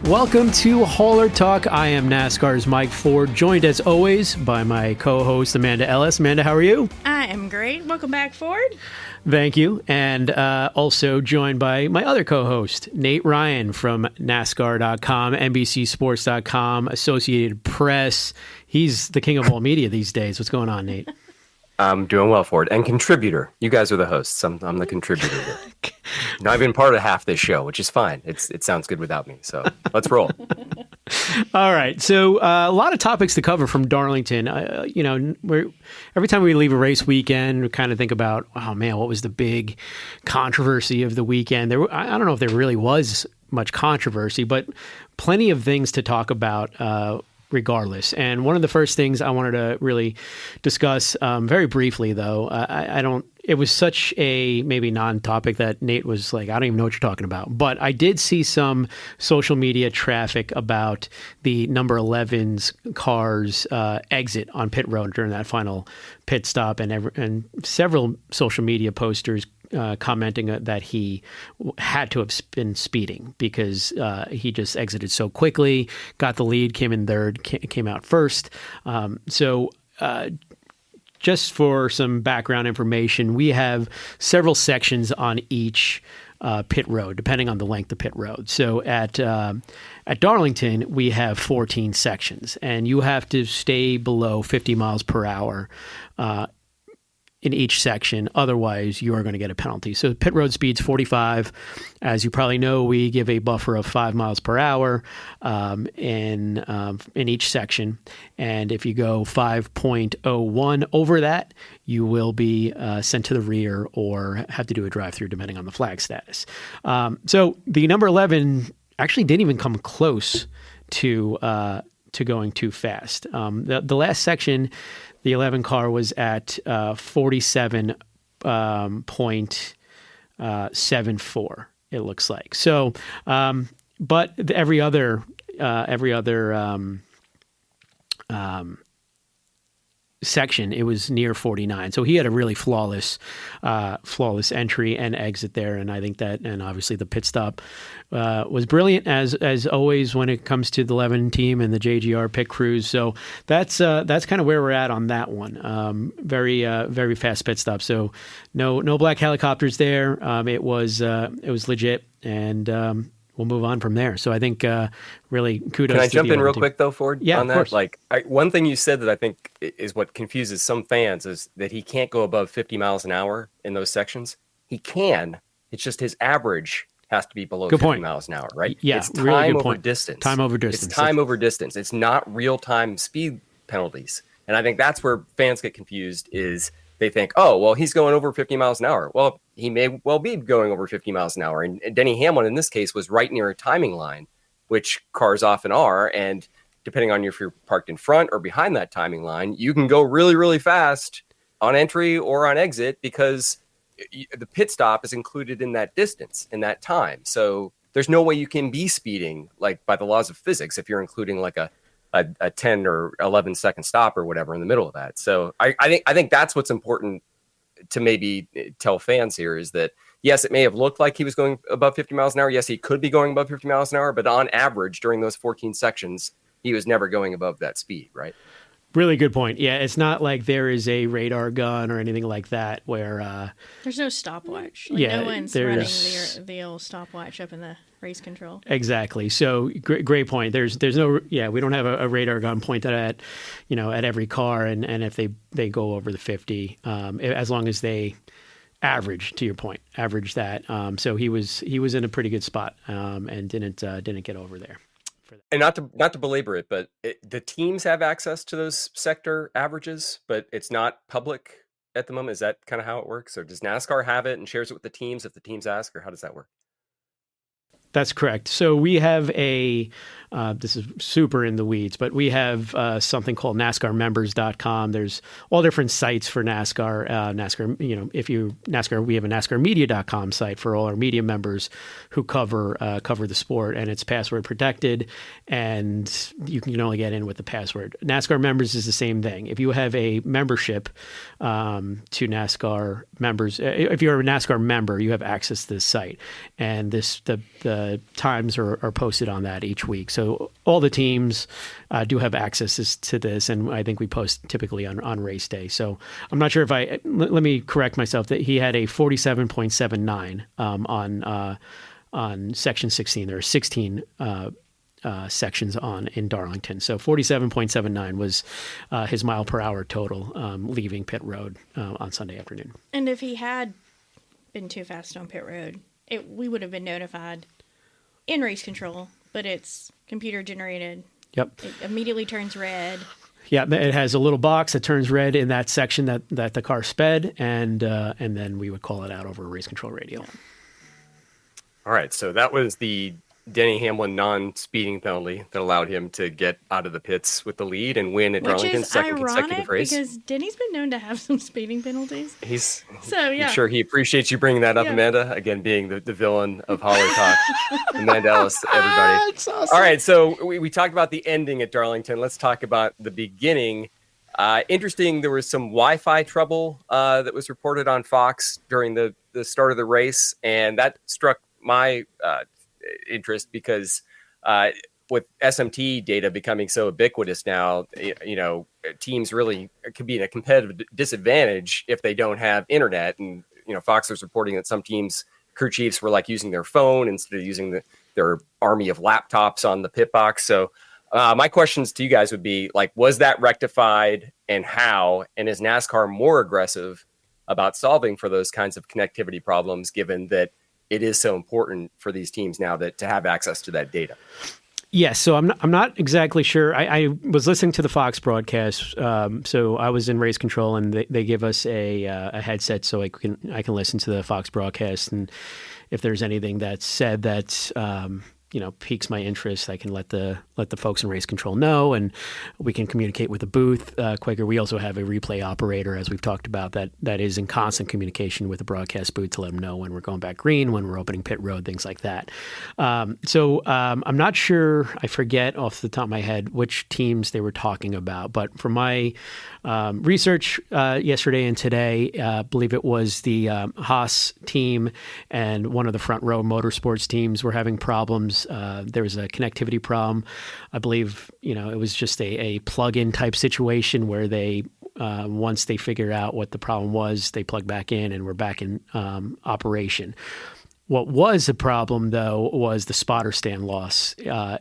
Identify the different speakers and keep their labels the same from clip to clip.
Speaker 1: Welcome to Hauler Talk. I am NASCAR's Mike Forde, joined as always by my co-host Amanda Ellis. Amanda, how are you?
Speaker 2: I am great. Welcome back, Forde.
Speaker 1: Thank you. And also joined by my other co-host, Nate Ryan from NASCAR.com, NBCSports.com, Associated Press. He's the king of all media these days. What's going on, Nate?
Speaker 3: I'm doing well, Forde. And contributor. You guys are the hosts. I'm the contributor here. Now, I've been part of half this show, which is fine. It sounds good without me. So let's roll.
Speaker 1: All right. So a lot of topics to cover from Darlington. Every time we leave a race weekend, we kind of think about, oh, man, what was the big controversy of the weekend? I don't know if there really was much controversy, but plenty of things to talk about regardless. And one of the first things I wanted to really discuss very briefly, though, it was such a maybe non-topic that Nate was like, I don't even know what you're talking about. But I did see some social media traffic about the number 11's car's exit on pit road during that final pit stop, and several social media posters commenting that he had to have been speeding because he just exited so quickly, got the lead, came in third, came out first. Just for some background information, we have several sections on each pit road, depending on the length of pit road. So at Darlington, we have 14 sections, and you have to stay below 50 miles per hour in each section. Otherwise, you are going to get a penalty. So pit road speed's 45. As you probably know, we give a buffer of 5 miles per hour in each section. And if you go 5.01 over that, you will be sent to the rear or have to do a drive-through depending on the flag status. So the number 11 actually didn't even come close to going too fast. The last section, the 11 car was at 47.74. It looks like so, but every other section, it was near 49. So he had a really flawless entry and exit there. And I think that, and obviously the pit stop was brilliant as always when it comes to the 11 team and the JGR pit crews. So that's kind of where we're at on that one. Very fast pit stop. So no black helicopters there. It was legit, and we'll move on from there. So I think really kudos.
Speaker 3: Can I jump in real quick though, Forde?
Speaker 1: Yeah,
Speaker 3: on that?
Speaker 1: Course.
Speaker 3: Like one thing you said that I think is what confuses some fans is that he can't go above 50 miles an hour in those sections. He can. It's just his average has to be below 50 miles an hour, right?
Speaker 1: Yeah,
Speaker 3: it's
Speaker 1: really
Speaker 3: time
Speaker 1: good
Speaker 3: over
Speaker 1: point.
Speaker 3: distance.
Speaker 1: Time over distance.
Speaker 3: It's time over distance. It's not real-time speed penalties. And I think that's where fans get confused is they think, oh, well, he's going over 50 miles an hour. Well, he may well be going over 50 miles an hour. And Denny Hamlin, in this case, was right near a timing line, which cars often are. And depending on if you're parked in front or behind that timing line, you can go really, really fast on entry or on exit because the pit stop is included in that distance, in that time. So there's no way you can be speeding, like by the laws of physics, if you're including like a 10 or 11 second stop or whatever in the middle of that. So I think that's what's important to maybe tell fans here is that, yes, it may have looked like he was going above 50 miles an hour. Yes, he could be going above 50 miles an hour, but on average during those 14 sections, he was never going above that speed, right?
Speaker 1: Really good point. Yeah, it's not like there is a radar gun or anything like that where...
Speaker 2: there's no stopwatch.
Speaker 1: Yeah,
Speaker 2: no one's running the old stopwatch up in the race control.
Speaker 1: Exactly. So great point. There's no... Yeah, we don't have a radar gun pointed at, at every car. And if they go over the 50, as long as they average, to your point, average that. So he was in a pretty good spot and didn't get over there.
Speaker 3: And not to belabor it, but the teams have access to those sector averages, but it's not public at the moment. Is that kind of how it works? Or does NASCAR have it and shares it with the teams if the teams ask, or how does that work?
Speaker 1: That's correct. So we have this is super in the weeds, but we have something called NASCARmembers.com. There's all different sites for NASCAR. NASCAR, we have a NASCARmedia.com site for all our media members who cover the sport, and it's password protected, and you can only get in with the password. NASCAR Members is the same thing. If you have a membership to NASCAR Members, if you're a NASCAR member, you have access to this site, and the the times are posted on that each week. So all the teams do have access to this, and I think we post typically on race day. So I'm not sure if let me correct myself that he had a 47.79 on section 16. There are 16 sections in Darlington. So 47.79 was his mile per hour total leaving pit road on Sunday afternoon.
Speaker 2: And if he had been too fast on pit road, we would have been notified in race control, but it's computer generated.
Speaker 1: Yep.
Speaker 2: It immediately turns red.
Speaker 1: Yeah, it has a little box that turns red in that section that the car sped, and then we would call it out over a race control radio.
Speaker 3: All right, so that was the Denny Hamlin non-speeding penalty that allowed him to get out of the pits with the lead and win at Darlington's second consecutive race.
Speaker 2: Because Denny's been known to have some speeding penalties.
Speaker 3: I'm sure he appreciates you bringing that up, yeah. Amanda, again, being the villain of Holler Talk. Amanda Ellis, everybody.
Speaker 1: That's awesome.
Speaker 3: All right, so we talked about the ending at Darlington. Let's talk about the beginning. Interesting, there was some Wi-Fi trouble that was reported on Fox during the start of the race, and that struck my interest because with SMT data becoming so ubiquitous now, teams really could be in a competitive disadvantage if they don't have internet. And Fox was reporting that some teams, crew chiefs, were like using their phone instead of using their army of laptops on the pit box. So my questions to you guys would be like, was that rectified, and how? And is NASCAR more aggressive about solving for those kinds of connectivity problems, given that it is so important for these teams now to have access to that data?
Speaker 1: Yes, so I'm not exactly sure. I was listening to the Fox broadcast, so I was in race control, and they give us a headset so I can listen to the Fox broadcast, and if there's anything that's said that's piques my interest, I can let the folks in race control know, and we can communicate with the booth quicker. We also have a replay operator, as we've talked about, that is in constant communication with the broadcast booth to let them know when we're going back green, when we're opening pit road, things like that. So I'm not sure, I forget off the top of my head which teams they were talking about, but for my research yesterday and today, I believe it was the Haas team and one of the front row motorsports teams were having problems. There was a connectivity problem. I believe, it was just a plug-in type situation where they, once they figured out what the problem was, they plugged back in and were back in operation. What was a problem, though, was the spotter stand loss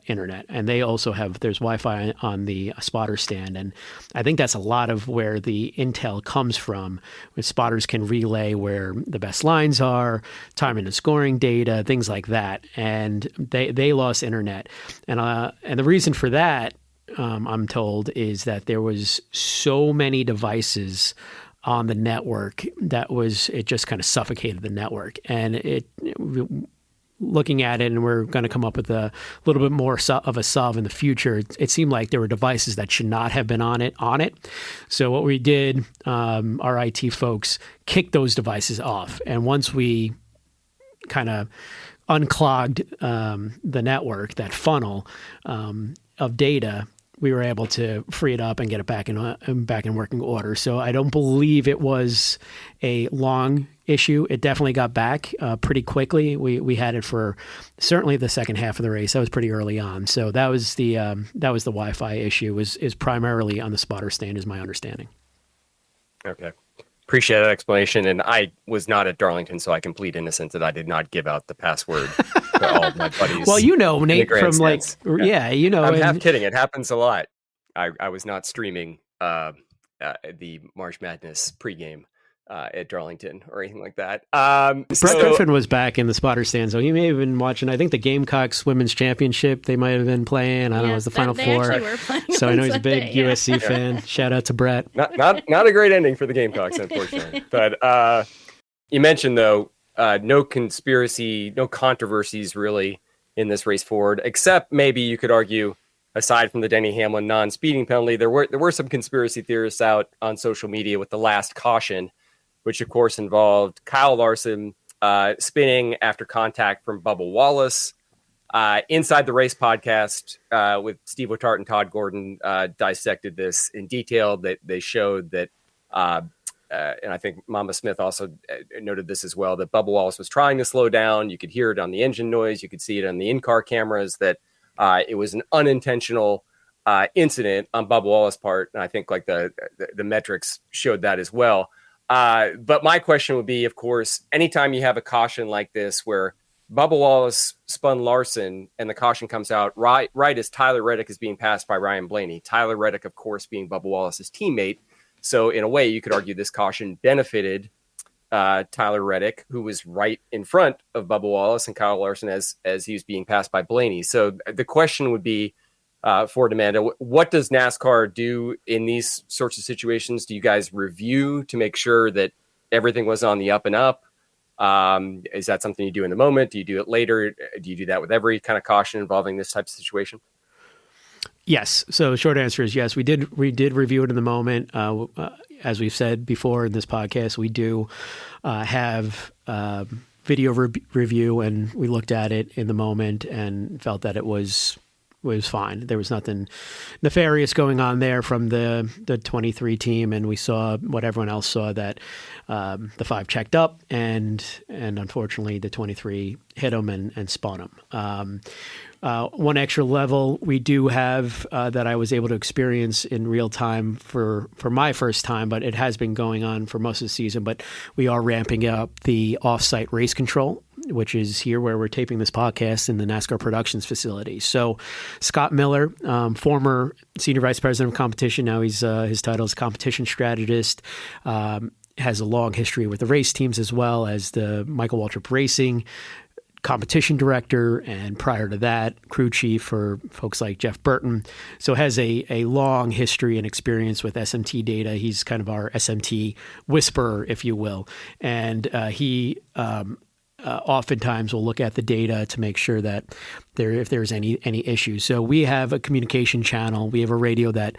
Speaker 1: internet. And they also there's Wi-Fi on the spotter stand. And I think that's a lot of where the intel comes from, when spotters can relay where the best lines are, timing and scoring data, things like that. And they lost internet. And the reason for that, I'm told, is that there was so many devices on the network it just kind of suffocated the network. And looking at it, and we're going to come up with a little bit more of a solve in the future, it seemed like there were devices that should not have been on it. So what we did, our IT folks kicked those devices off. And once we kind of unclogged the network, that funnel of data, we were able to free it up and get it back in working order. So I don't believe it was a long issue. It definitely got back pretty quickly. We had it for certainly the second half of the race. That was pretty early on. So that was the Wi-Fi issue. Is primarily on the spotter stand, is my understanding.
Speaker 3: Okay. Appreciate that explanation. And I was not at Darlington, so I complete innocence that I did not give out the password to all of my buddies.
Speaker 1: Well, Nate, from
Speaker 3: I'm half kidding. It happens a lot. I was not streaming the March Madness pregame at Darlington or anything like that.
Speaker 1: Brett Griffin was back in the spotter stand, so he may have been watching. I think the Gamecocks Women's Championship they might have been playing. I don't know, it was the Final Four. So I know he's a big USC fan. Shout out to Brett.
Speaker 3: Not a great ending for the Gamecocks, unfortunately. But you mentioned, though, no controversies really in this race forward, except maybe you could argue, aside from the Denny Hamlin non-speeding penalty, there were some conspiracy theorists out on social media with the last caution, which of course involved Kyle Larson spinning after contact from Bubba Wallace. Inside the Race podcast with Steve Letarte and Todd Gordon dissected this in detail. That they showed that and I think Mama Smith also noted this as well, that Bubba Wallace was trying to slow down. You could hear it on the engine noise. You could see it on the in-car cameras that it was an unintentional incident on Bubba Wallace's part. And I think like the metrics showed that as well. But my question would be, of course, anytime you have a caution like this where Bubba Wallace spun Larson and the caution comes out right as Tyler Reddick is being passed by Ryan Blaney. Tyler Reddick, of course, being Bubba Wallace's teammate. So in a way, you could argue this caution benefited Tyler Reddick, who was right in front of Bubba Wallace and Kyle Larson as he was being passed by Blaney. So the question would be, for Amanda, what does NASCAR do in these sorts of situations? Do you guys review to make sure that everything was on the up and up? Is that something you do in the moment? Do you do it later? Do you do that with every kind of caution involving this type of situation?
Speaker 1: Yes. So short answer is yes. We did review it in the moment. As we've said before in this podcast, we do have video review, and we looked at it in the moment and felt that it was fine. There was nothing nefarious going on there from the 23 team, and we saw what everyone else saw, that the 5 checked up, and unfortunately the 23 hit them and spun them. One extra level we do have that I was able to experience in real time for my first time, but it has been going on for most of the season. But we are ramping up the off-site race control, which is here where we're taping this podcast in the NASCAR Productions facility. So Scott Miller, former Senior Vice President of Competition, now his title is Competition Strategist, has a long history with the race teams as well as the Michael Waltrip Racing competition director, and prior to that, crew chief for folks like Jeff Burton. So has a long history and experience with SMT data. He's kind of our SMT whisperer, if you will. And he oftentimes will look at the data to make sure that if there's any issues. So we have a communication channel. We have a radio that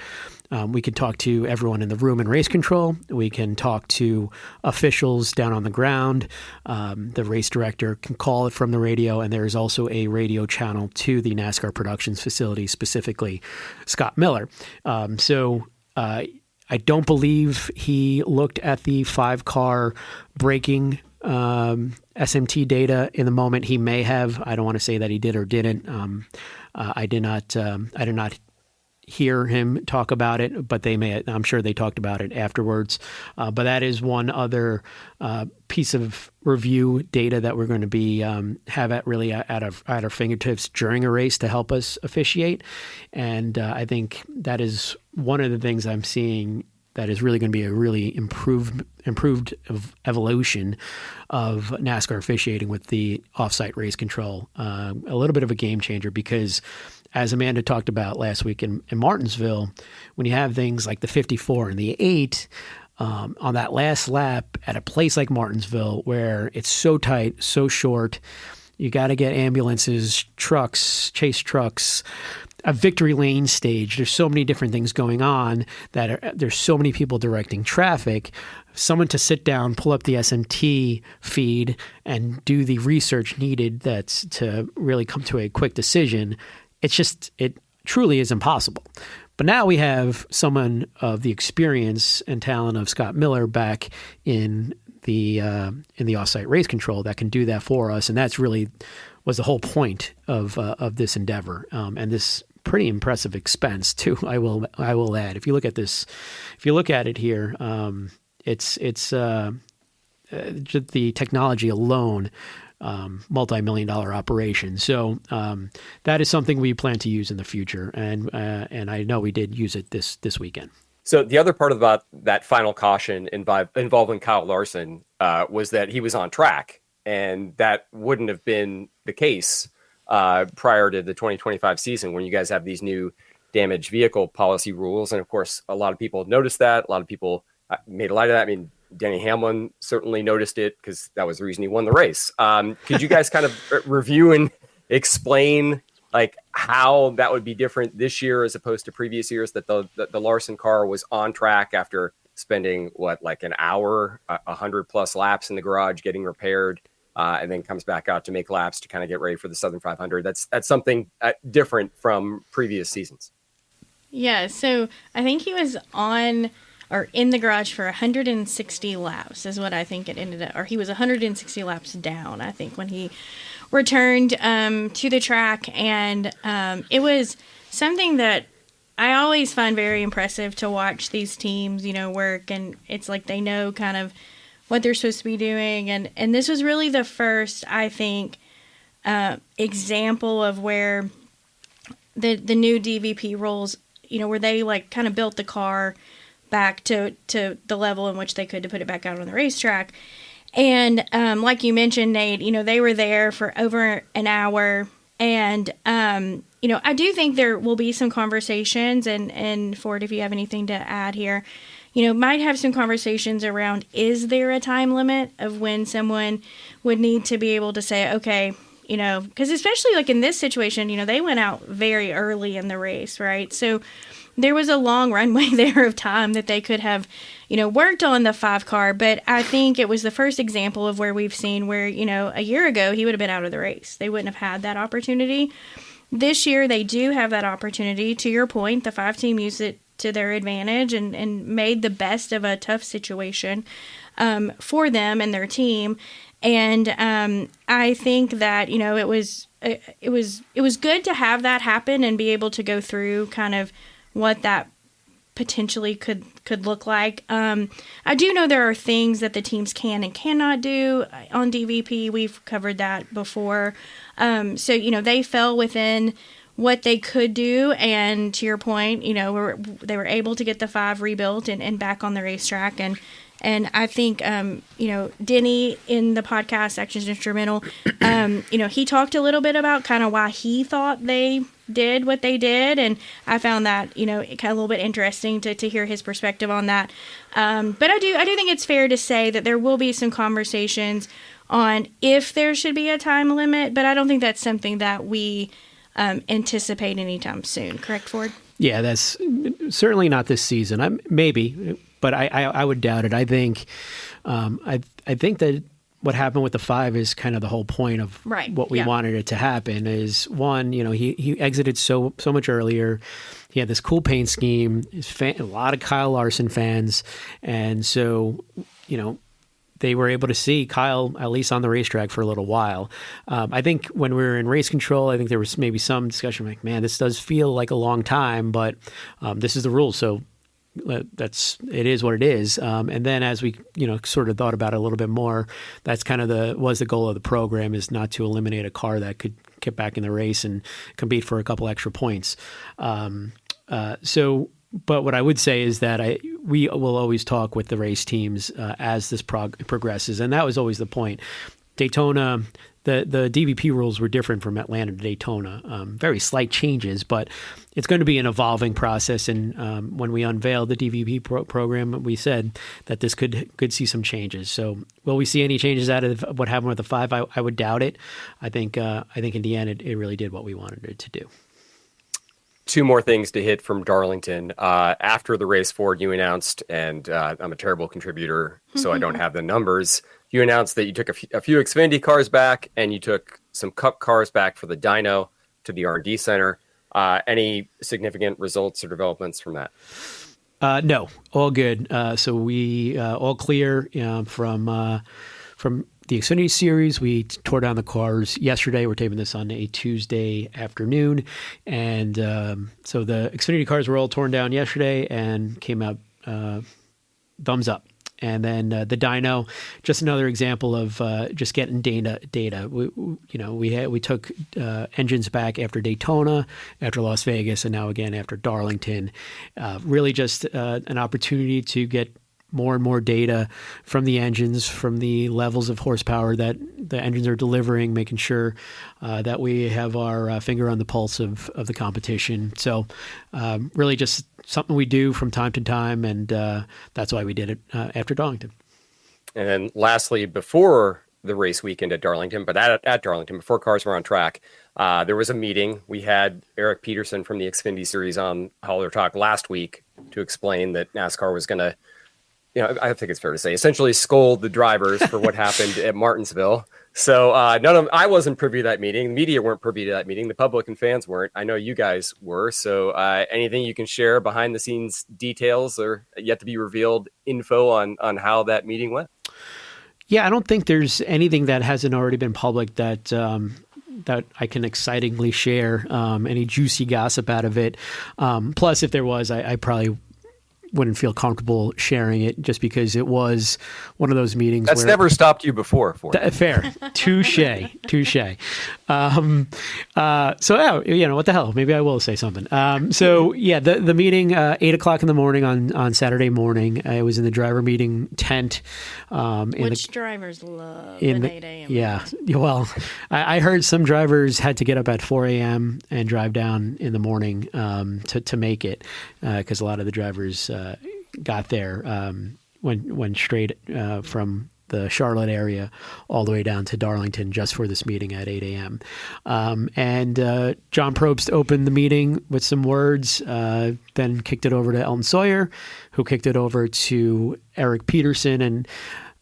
Speaker 1: we can talk to everyone in the room in race control. We can talk to officials down on the ground. The race director can call it from the radio, and there is also a radio channel to the NASCAR Productions facility, specifically Scott Miller. So I don't believe he looked at the 5-car braking SMT data in the moment. He may have. I don't want to say that he did or didn't. I did not hear him talk about it, but they may. I'm sure they talked about it afterwards. But that is one other piece of review data that we're going to be have at our fingertips during a race to help us officiate. And I think that is one of the things I'm seeing that is really going to be a really improved evolution of NASCAR officiating with the offsite race control. A little bit of a game changer, because as Amanda talked about last week in Martinsville, when you have things like the 54 and the 8 on that last lap at a place like Martinsville where it's so tight, so short, you got to get ambulances, trucks, chase trucks, a victory lane stage. There's so many different things going on there's so many people directing traffic. Someone to sit down, pull up the SMT feed, and do the research needed that's to really come to a quick decision. It truly is impossible. But now we have someone of the experience and talent of Scott Miller back in the offsite race control that can do that for us, and that's really was the whole point of this endeavor, and this pretty impressive expense too. I will add. If you look at this, if you look at it here, it's just the technology alone, multi-million-dollar operation. So that is something we plan to use in the future, and I know we did use it this weekend.
Speaker 3: So the other part about that final caution involving Kyle Larson was that he was on track, and that wouldn't have been the case prior to the 2025 season, when you guys have these new damaged vehicle policy rules. And of course, a lot of people noticed that. A lot of people made light of that. I mean, Denny Hamlin certainly noticed it because that was the reason he won the race. Could you guys kind of review and explain like how that would be different this year as opposed to previous years, that the Larson car was on track after spending like an hour, 100+ laps in the garage getting repaired, and then comes back out to make laps to kind of get ready for the Southern 500. That's something different from previous seasons.
Speaker 2: Yeah, so I think he was on or in the garage for 160 laps is what I think it ended up, or he was 160 laps down, I think, when he returned to the track. And it was something that I always find very impressive to watch these teams, work, and it's like they know kind of what they're supposed to be doing. And this was really the first, I think, example of where the new DVP rules, where they like kind of built the car back to the level in which they could to put it back out on the racetrack. And like you mentioned, Nate, they were there for over an hour. And, I do think there will be some conversations, and Forde, if you have anything to add here, might have some conversations around, is there a time limit of when someone would need to be able to say, okay, because especially like in this situation, they went out very early in the race, right? So there was a long runway there of time that they could have, worked on the 5 car. But I think it was the first example of where we've seen where, a year ago he would have been out of the race. They wouldn't have had that opportunity. This year they do have that opportunity. To your point, the 5 team used it to their advantage and made the best of a tough situation for them and their team. And I think that, it was good to have that happen and be able to go through kind of what that potentially could look like. I do know there are things that the teams can and cannot do on DVP. We've covered that before. So, they fell within what they could do. And to your point, they were able to get the 5 rebuilt and back on the racetrack. And I think, Denny in the podcast Actions Instrumental, he talked a little bit about kind of why he thought they did what they did. And I found that, kind of a little bit interesting to hear his perspective on that. But I do think it's fair to say that there will be some conversations on if there should be a time limit, but I don't think that's something that we anticipate anytime soon. Correct, Forde?
Speaker 1: Yeah, that's certainly not this season. Maybe, but I would doubt it. I think I think that what happened with the 5 is kind of the whole point of what we wanted it to happen. Is one, he exited so much earlier. He had this cool paint scheme. A lot of Kyle Larson fans, and so they were able to see Kyle at least on the racetrack for a little while. I think when we were in race control, I think there was maybe some discussion like, man, this does feel like a long time, but this is the rule. So it is what it is. And then as we, sort of thought about it a little bit more, that's kind of was the goal of the program, is not to eliminate a car that could get back in the race and compete for a couple extra points. But what I would say is that we will always talk with the race teams as this progresses, and that was always the point. Daytona, the DVP rules were different from Atlanta to Daytona. Very slight changes, but it's going to be an evolving process. And when we unveiled the DVP program, we said that this could see some changes. So will we see any changes out of what happened with the 5? I would doubt it. I think in the end, it really did what we wanted it to do.
Speaker 3: 2 more things to hit from Darlington. After the race, Forde, you announced, and I'm a terrible contributor, so I don't have the numbers. You announced that you took a few Xfinity cars back, and you took some Cup cars back for the dyno to the R&D center. Any significant results or developments from that?
Speaker 1: No, all good. So we all clear from the Xfinity Series. We tore down the cars yesterday. We're taping this on a Tuesday afternoon. And so the Xfinity cars were all torn down yesterday and came out thumbs up. And then the dyno, just another example of just getting data. We took engines back after Daytona, after Las Vegas, and now again after Darlington. Really just an opportunity to get more and more data from the engines, from the levels of horsepower that the engines are delivering, making sure that we have our finger on the pulse of the competition. So really just something we do from time to time, and that's why we did it after Darlington.
Speaker 3: And then lastly, before the race weekend at Darlington, but at Darlington, before cars were on track, there was a meeting. We had Eric Peterson from the Xfinity Series on Hauler Talk last week to explain that NASCAR was going to I think it's fair to say, essentially scold the drivers for what happened at Martinsville. So I wasn't privy to that meeting. The media weren't privy to that meeting. The public and fans weren't. I know you guys were. So anything you can share behind the scenes details or yet to be revealed info on how that meeting went?
Speaker 1: Yeah, I don't think there's anything that hasn't already been public that that I can excitingly share, any juicy gossip out of it. Plus, if there was, I probably wouldn't feel comfortable sharing it just because it was one of those meetings.
Speaker 3: That's never stopped you before.
Speaker 1: Fair. Touche. So, what the hell? Maybe I will say something. The meeting, 8:00 in the morning on Saturday morning, it was in the driver meeting tent.
Speaker 2: Which drivers love an 8 a.m.
Speaker 1: Yeah. Well, I heard some drivers had to get up at 4 a.m. and drive down in the morning to make it because a lot of the drivers got there went straight from the Charlotte area all the way down to Darlington just for this meeting at 8 a.m. And John Probst opened the meeting with some words, then kicked it over to Elton Sawyer, who kicked it over to Eric Peterson. And,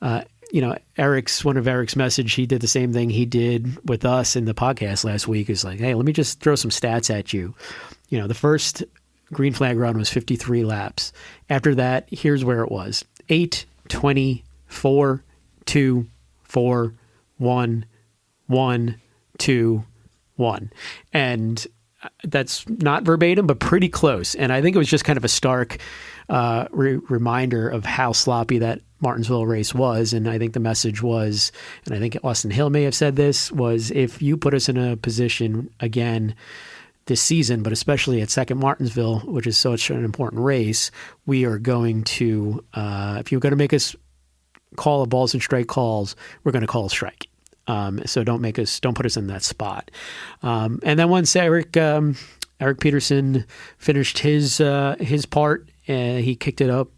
Speaker 1: one of Eric's message, he did the same thing he did with us in the podcast last week. Is like, hey, let me just throw some stats at you. The first green flag run was 53 laps. After that, here's where it was: 8, 20, 4, 2, 4, 1, 1, 2, 1. And that's not verbatim, but pretty close. And I think it was just kind of a stark reminder of how sloppy that Martinsville race was. And I think the message was, and I think Austin Hill may have said this, was if you put us in a position again this season, but especially at second Martinsville, which is such an important race, we are going to, if you're going to make us call a balls and strike calls, we're going to call a strike. So don't put us in that spot. And then once Eric Peterson finished his part, he kicked it up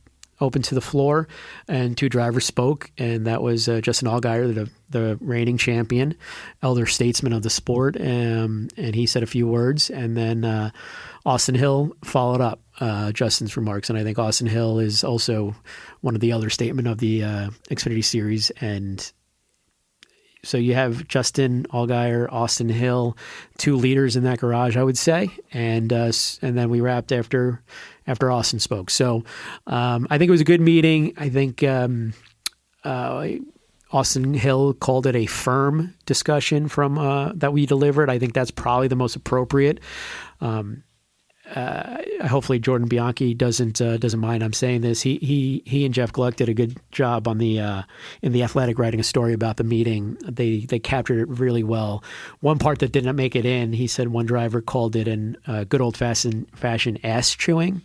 Speaker 1: open to the floor, and two drivers spoke, and that was Justin Allgaier, the reigning champion, elder statesman of the sport, and he said a few words, and then Austin Hill followed up Justin's remarks, and I think Austin Hill is also one of the elder statesmen of the Xfinity Series, and so you have Justin Allgaier, Austin Hill, two leaders in that garage, I would say, and then we wrapped after Austin spoke. So I think it was a good meeting. I think Austin Hill called it a firm discussion from that we delivered. I think that's probably the most appropriate. Hopefully Jordan Bianchi doesn't mind I'm saying this. He and Jeff Gluck did a good job on the in the Athletic writing a story about the meeting. They captured it really well. One part that didn't make it in, he said one driver called it an good old fashion ass chewing,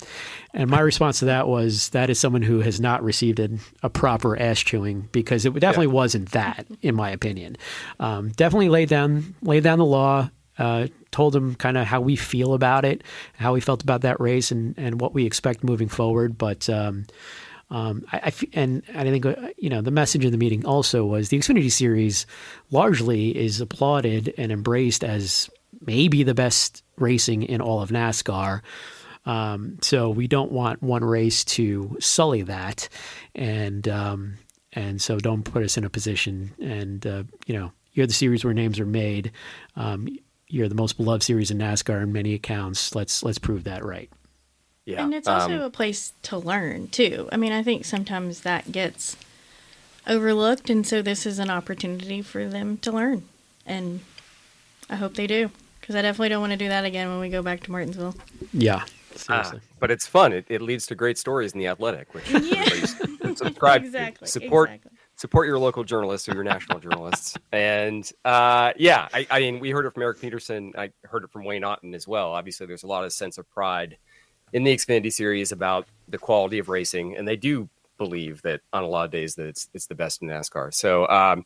Speaker 1: and my response to that was that is someone who has not received a proper ass chewing, because it definitely wasn't that, in my opinion. Definitely laid down the law. Told him kind of how we feel about it, how we felt about that race, and what we expect moving forward. But I think the message of the meeting also was the Xfinity Series largely is applauded and embraced as maybe the best racing in all of NASCAR. So we don't want one race to sully that, and so don't put us in a position. And you're the series where names are made. You're the most beloved series in NASCAR in many accounts. Let's prove that right.
Speaker 2: Yeah. And it's also a place to learn, too. I mean, I think sometimes that gets overlooked, and so this is an opportunity for them to learn. And I hope they do, because I definitely don't want to do that again when we go back to Martinsville.
Speaker 1: Yeah, seriously.
Speaker 3: But it's fun. It leads to great stories in The Athletic, which subscribe
Speaker 2: exactly.
Speaker 3: to. Support your local journalists or your national journalists. And I mean, we heard it from Eric Peterson. I heard it from Wayne Otten as well. Obviously, there's a lot of sense of pride in the Xfinity Series about the quality of racing. And they do believe that on a lot of days that it's the best in NASCAR. So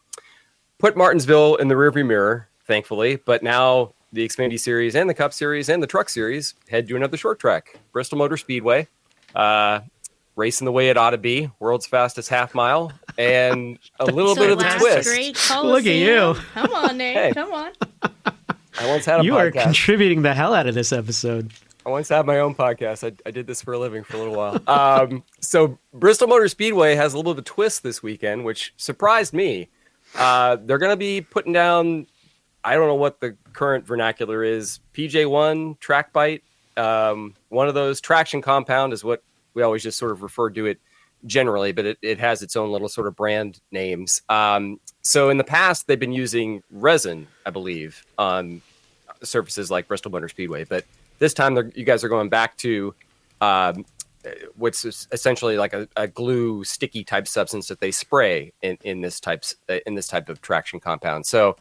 Speaker 3: put Martinsville in the rearview mirror, thankfully. But now the Xfinity Series and the Cup Series and the Truck Series head to another short track, Bristol Motor Speedway. Racing the way it ought to be, world's fastest half mile, and a little bit of a twist.
Speaker 1: Look at you.
Speaker 2: Come on, Nate. Hey. Come on.
Speaker 3: I once had a podcast.
Speaker 1: You are contributing the hell out of this episode.
Speaker 3: I once had my own podcast. I did this for a living for a little while. So Bristol Motor Speedway has a little bit of a twist this weekend, which surprised me. They're going to be putting down, I don't know what the current vernacular is, PJ1 Trackbite. One of those. Traction Compound is what we always just sort of refer to it generally, but it has its own little sort of brand names. So in the past, they've been using resin, I believe, on surfaces like Bristol Motor Speedway. But this time, you guys are going back to what's essentially like a glue, sticky type substance that they spray in this type of traction compound. So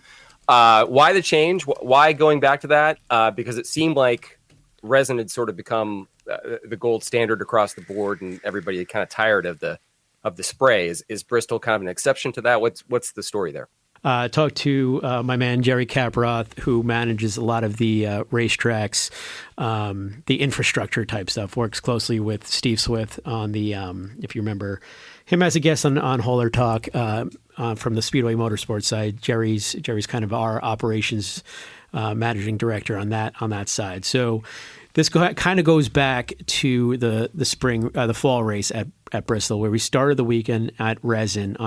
Speaker 3: why the change? Why going back to that? Because it seemed like resin had sort of become the gold standard across the board, and everybody kind of tired of the spray. Is Bristol kind of an exception to that? What's the story there?
Speaker 1: Talked to my man Jerry Caproth, who manages a lot of the racetracks, the infrastructure type stuff. Works closely with Steve Swift on the, if you remember him as a guest on Holler Talk from the Speedway Motorsports side. Jerry's kind of our operations managing director on that side. So this kind of goes back to the fall race at Bristol, where we started the weekend at resin,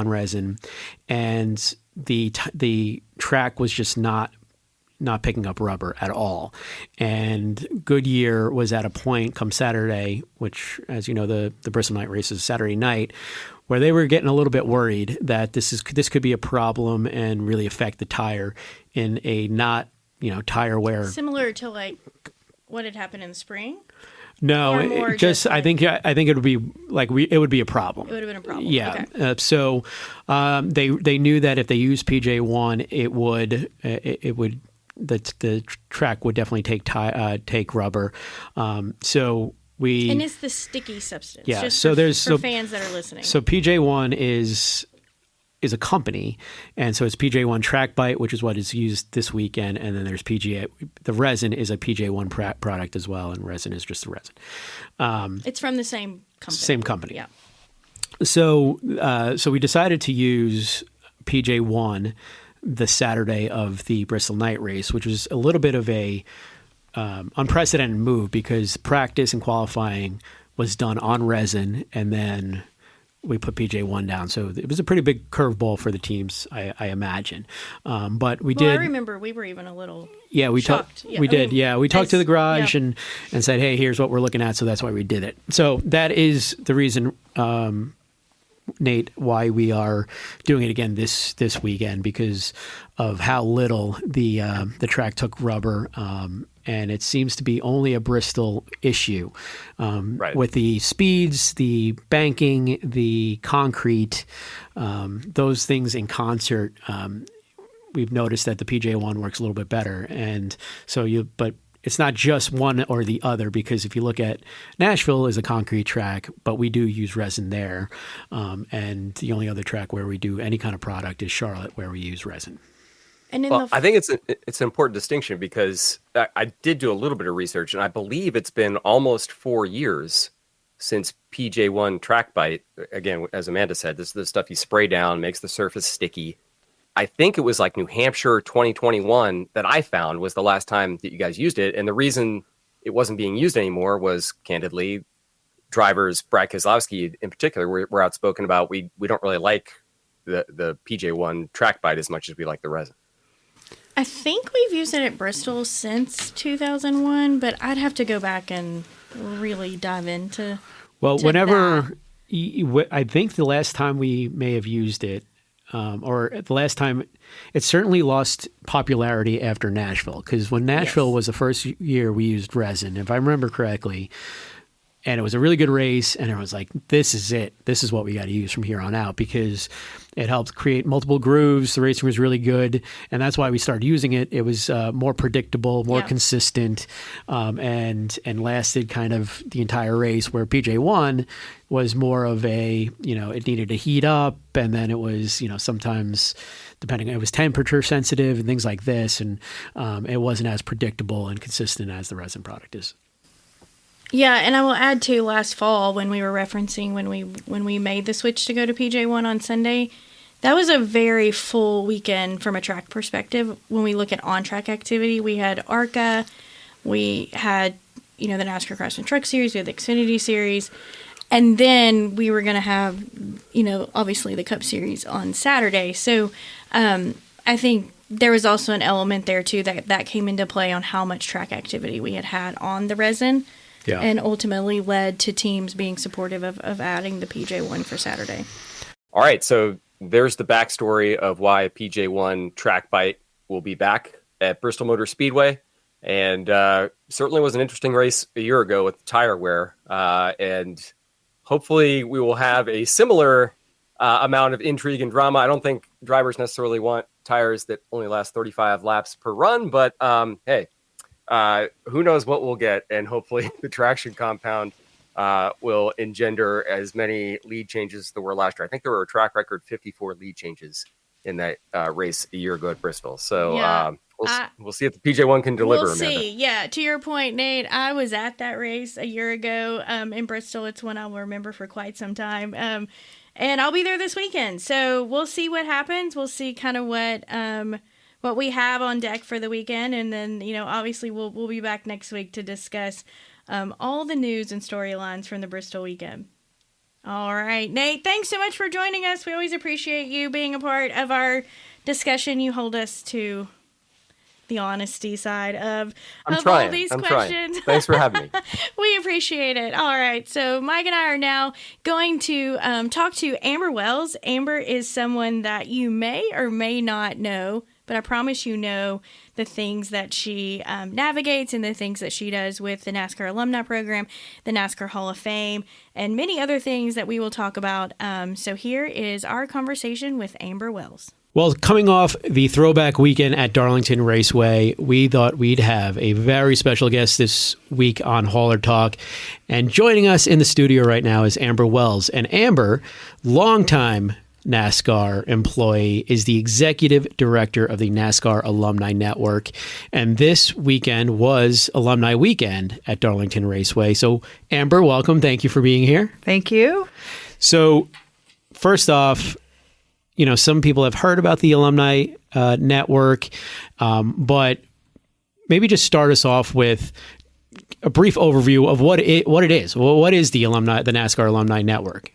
Speaker 1: and the track was just not picking up rubber at all. And Goodyear was at a point come Saturday, which, as you know, the Bristol night race is Saturday night, where they were getting a little bit worried that this could be a problem and really affect the tire in a not, tire wear.
Speaker 2: Similar to like what had happened in the spring?
Speaker 1: No, I think it would be like it would be a problem.
Speaker 2: It would have been a problem.
Speaker 1: Yeah.
Speaker 2: Okay.
Speaker 1: So they knew that if they used PJ1, it would the track would definitely take rubber. And
Speaker 2: it's the sticky substance.
Speaker 1: Yeah.
Speaker 2: Just
Speaker 1: so
Speaker 2: for fans that are listening.
Speaker 1: So PJ1 is a company, and so it's PJ1 Trackbite, which is what is used this weekend, and then there's PGA. The resin is a PJ1 product as well, and resin is just the resin.
Speaker 2: It's from the same company.
Speaker 1: Same company.
Speaker 2: Yeah.
Speaker 1: So we decided to use PJ1 the Saturday of the Bristol night race, which was a little bit of a unprecedented move because practice and qualifying was done on resin, and then we put PJ1 down. So it was a pretty big curveball for the teams, I imagine. But we did.
Speaker 2: I remember we were even a little
Speaker 1: we
Speaker 2: shocked.
Speaker 1: We did. We talked to the garage and said, hey, here's what we're looking at. So that's why we did it. So that is the reason, Nate, why we are doing it again this weekend, because of how little the track took rubber. And it seems to be only a Bristol issue with the speeds, the banking, the concrete, those things in concert. We've noticed that the PJ1 works a little bit better. And so but it's not just one or the other, because if you look at Nashville is a concrete track, but we do use resin there. And the only other track where we do any kind of product is Charlotte, where we use resin.
Speaker 2: And
Speaker 3: I think it's an important distinction, because I did do a little bit of research, and I believe it's been almost 4 years since PJ1 Trackbite. Again, as Amanda said, this is the stuff you spray down, makes the surface sticky. I think it was like New Hampshire 2021 that I found was the last time that you guys used it. And the reason it wasn't being used anymore was, candidly, drivers, Brad Keselowski in particular, were outspoken about we don't really like the PJ1 Trackbite as much as we like the resin.
Speaker 2: I think we've used it at Bristol since 2001, but I'd have to go back and really dive into.
Speaker 1: Well,
Speaker 2: to
Speaker 1: whenever I think the last time we may have used it, or the last time, it certainly lost popularity after Nashville, because when Nashville was the first year we used resin, if I remember correctly. And it was a really good race, and everyone's like, this is it. This is what we got to use from here on out, because it helped create multiple grooves. The racing was really good, and that's why we started using it. It was more predictable, more consistent, and lasted kind of the entire race, where PJ1 was more of a, it needed to heat up, and then it was, sometimes it was temperature sensitive and things like this, and it wasn't as predictable and consistent as the resin product is.
Speaker 2: Yeah, and I will add to last fall when we were referencing when we made the switch to go to PJ1 on Sunday, that was a very full weekend from a track perspective. When we look at on-track activity, we had ARCA, we had, the NASCAR Cross and Truck Series, we had the Xfinity Series, and then we were going to have, obviously the Cup Series on Saturday. So I think there was also an element there, too, that came into play on how much track activity we had on the resin. Yeah. And ultimately led to teams being supportive of adding the PJ1 for Saturday.
Speaker 3: All right, so there's the backstory of why PJ1 Trackbite will be back at Bristol Motor Speedway. And certainly was an interesting race a year ago with tire wear. And hopefully we will have a similar amount of intrigue and drama. I don't think drivers necessarily want tires that only last 35 laps per run, but hey, who knows what we'll get. And hopefully the traction compound will engender as many lead changes as there were last year. I think there were a track record 54 lead changes in that race a year ago at Bristol. So
Speaker 2: yeah.
Speaker 3: We'll see if the PJ1 can deliver.
Speaker 2: We'll
Speaker 3: Amanda.
Speaker 2: see. Yeah, to your point, Nate, I was at that race a year ago in Bristol. It's one I'll remember for quite some time. And I'll be there this weekend. So we'll see what happens. We'll see kind of what we have on deck for the weekend. And then, obviously we'll be back next week to discuss all the news and storylines from the Bristol weekend. All right, Nate, thanks so much for joining us. We always appreciate you being a part of our discussion. You hold us to the honesty side of all these questions.
Speaker 3: Thanks for having me.
Speaker 2: We appreciate it. All right. So Mike and I are now going to talk to Amber Wells. Amber is someone that you may or may not know, but I promise you know the things that she navigates and the things that she does with the NASCAR Alumni Program, the NASCAR Hall of Fame, and many other things that we will talk about. So here is our conversation with Amber Wells.
Speaker 1: Well, coming off the Throwback Weekend at Darlington Raceway, we thought we'd have a very special guest this week on Hauler Talk. And joining us in the studio right now is Amber Wells. And Amber, longtime NASCAR employee, is the executive director of the NASCAR Alumni Network. And this weekend was Alumni Weekend at Darlington Raceway. So, Amber, welcome. Thank you for being here.
Speaker 4: Thank you.
Speaker 1: So, first off, some people have heard about the Alumni Network, but maybe just start us off with a brief overview of what it is. What is the NASCAR Alumni Network?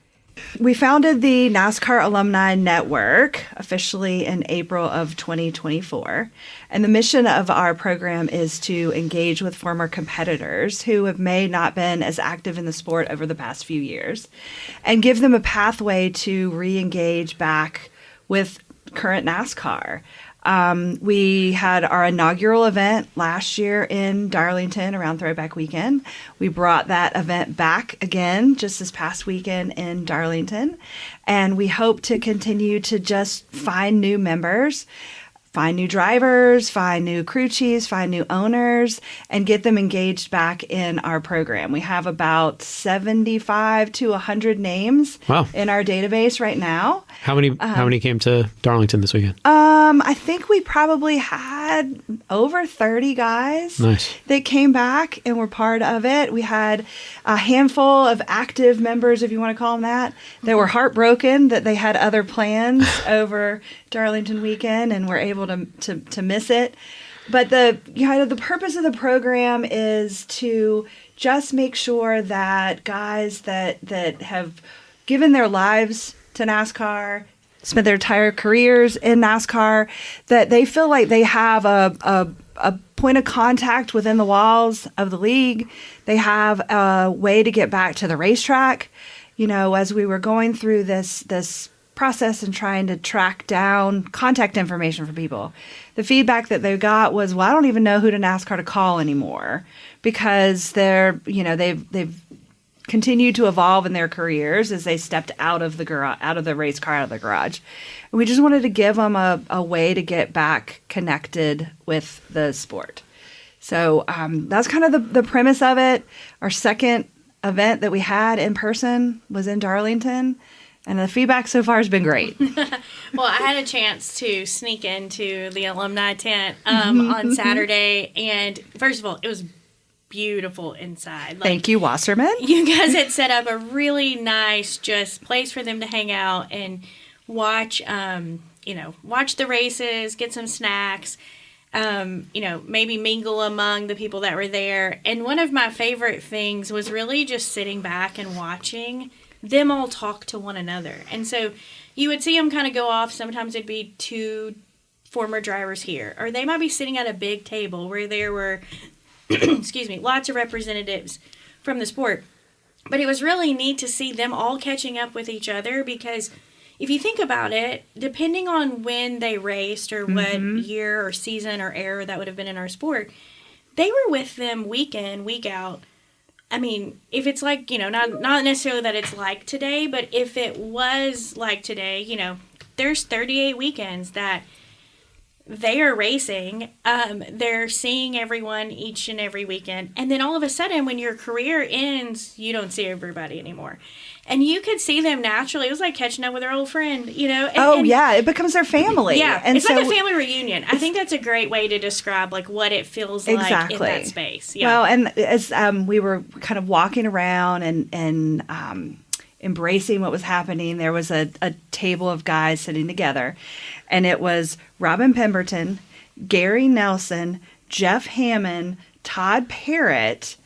Speaker 4: We founded the NASCAR Alumni Network officially in April of 2024. And the mission of our program is to engage with former competitors who may not been as active in the sport over the past few years and give them a pathway to re-engage back with current NASCAR. We had our inaugural event last year in Darlington around Throwback Weekend. We brought that event back again just this past weekend in Darlington. And we hope to continue to just find new members, find new drivers, find new crew chiefs, find new owners, and get them engaged back in our program. We have about 75 to 100 names in our database right now.
Speaker 1: How many came to Darlington this weekend?
Speaker 4: I think we probably had over 30 guys that came back and were part of it. We had a handful of active members, if you want to call them that were heartbroken that they had other plans over Darlington weekend and were able to miss it. But the purpose of the program is to just make sure that guys that have given their lives to NASCAR, spent their entire careers in NASCAR, that they feel like they have a point of contact within the walls of the league. They have a way to get back to the racetrack. As we were going through this process and trying to track down contact information for people, the feedback that they got was, well, I don't even know who to NASCAR to call anymore, because they've continued to evolve in their careers as they stepped out of the race car, out of the garage. And we just wanted to give them a way to get back connected with the sport. So that's kind of the premise of it. Our second event that we had in person was in Darlington, and the feedback so far has been great.
Speaker 2: Well, I had a chance to sneak into the alumni tent on Saturday, and first of all, it was beautiful inside.
Speaker 4: Thank you, Wasserman.
Speaker 2: You guys had set up a really nice just place for them to hang out and watch the races, get some snacks. maybe mingle among the people that were there. And one of my favorite things was really just sitting back and watching them all talk to one another. And so you would see them kind of go off. Sometimes it'd be 2 former drivers here, or they might be sitting at a big table where there were, excuse me, lots of representatives from the sport. But it was really neat to see them all catching up with each other, because if you think about it, depending on when they raced or what year or season or era that would have been in our sport, they were with them week in, week out. I mean, if it's like, not necessarily that it's like today, but if it was like today, there's 38 weekends that they are racing. They're seeing everyone each and every weekend. And then all of a sudden, when your career ends, you don't see everybody anymore. And you could see them naturally. It was like catching up with their old friend, And,
Speaker 4: yeah, it becomes their family.
Speaker 2: Yeah,
Speaker 4: and
Speaker 2: it's like a family reunion. I think that's a great way to describe like what it feels like in that space. Yeah.
Speaker 4: Well, and as we were kind of walking around and embracing what was happening, there was a table of guys sitting together, and it was Robin Pemberton, Gary Nelson, Jeff Hammond, Todd Parrott.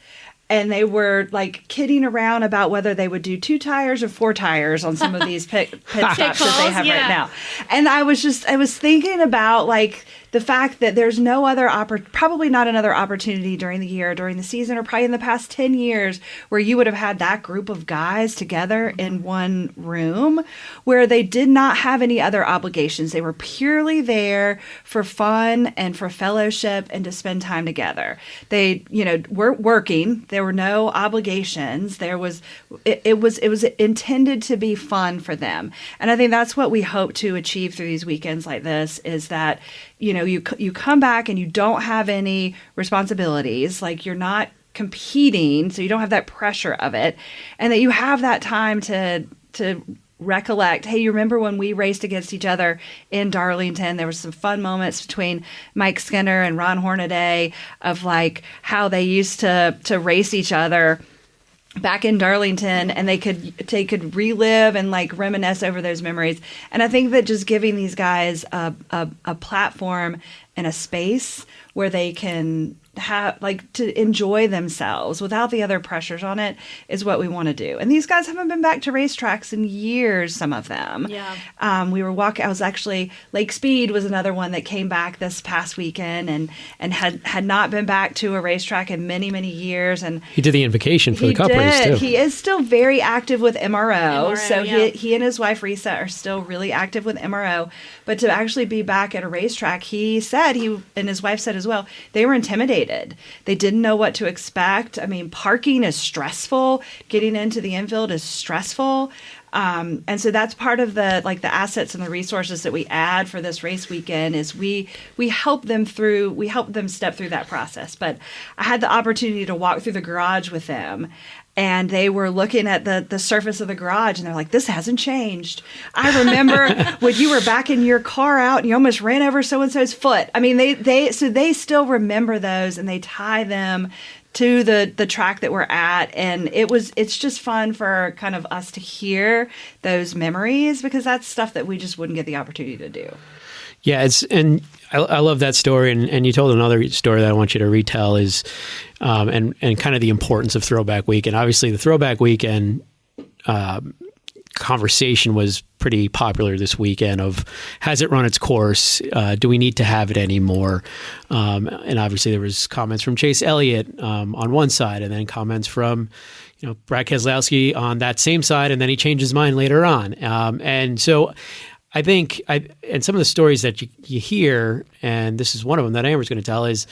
Speaker 4: And they were like kidding around about whether they would do 2 tires or 4 tires on some of these pit stops that they have right now. And I was thinking about like the fact that there's no other probably not another opportunity during the year, during the season, or probably in the past 10 years where you would have had that group of guys together in one room where they did not have any other obligations. They were purely there for fun and for fellowship and to spend time together. They, weren't working. There were no obligations. It was intended to be fun for them. And I think that's what we hope to achieve through these weekends like this, is that you come back and you don't have any responsibilities, like you're not competing, so you don't have that pressure of it, and that you have that time to recollect, hey, you remember when we raced against each other in Darlington? There was some fun moments between Mike Skinner and Ron Hornaday of like how they used to race each other back in Darlington, and they could relive and like reminisce over those memories. And I think that just giving these guys a platform and a space where they can have like to enjoy themselves without the other pressures on it is what we want to do. And these guys haven't been back to racetracks in years, some of them.
Speaker 2: Yeah.
Speaker 4: We were walking, I was actually, Lake Speed was another one that came back this past weekend and had not been back to a racetrack in many, many years. And
Speaker 1: he did the invocation for the Cup race too.
Speaker 4: He is still very active with MRO. So he and his wife Risa are still really active with MRO. But to actually be back at a racetrack, he said, and his wife said as well, they were intimidated. They didn't know what to expect. I mean, parking is stressful. Getting into the infield is stressful. And so that's part of the assets and the resources that we add for this race weekend is we help them step through that process. But I had the opportunity to walk through the garage with them, and they were looking at the surface of the garage, and they're like, this hasn't changed. I remember when you were backing your car out and you almost ran over so-and-so's foot. I mean, they still remember those, and they tie them to the track that we're at. And it's just fun for kind of us to hear those memories, because that's stuff that we just wouldn't get the opportunity to do.
Speaker 1: Yeah, and I love that story, and you told another story that I want you to retell is, and kind of the importance of Throwback Weekend. Obviously, the Throwback Weekend conversation was pretty popular this weekend of, has it run its course? Do we need to have it anymore? And obviously, there was comments from Chase Elliott on one side, and then comments from Brad Keselowski on that same side, and then he changed his mind later on. And so I think, and some of the stories that you hear, and this is one of them that Amber's going to tell, is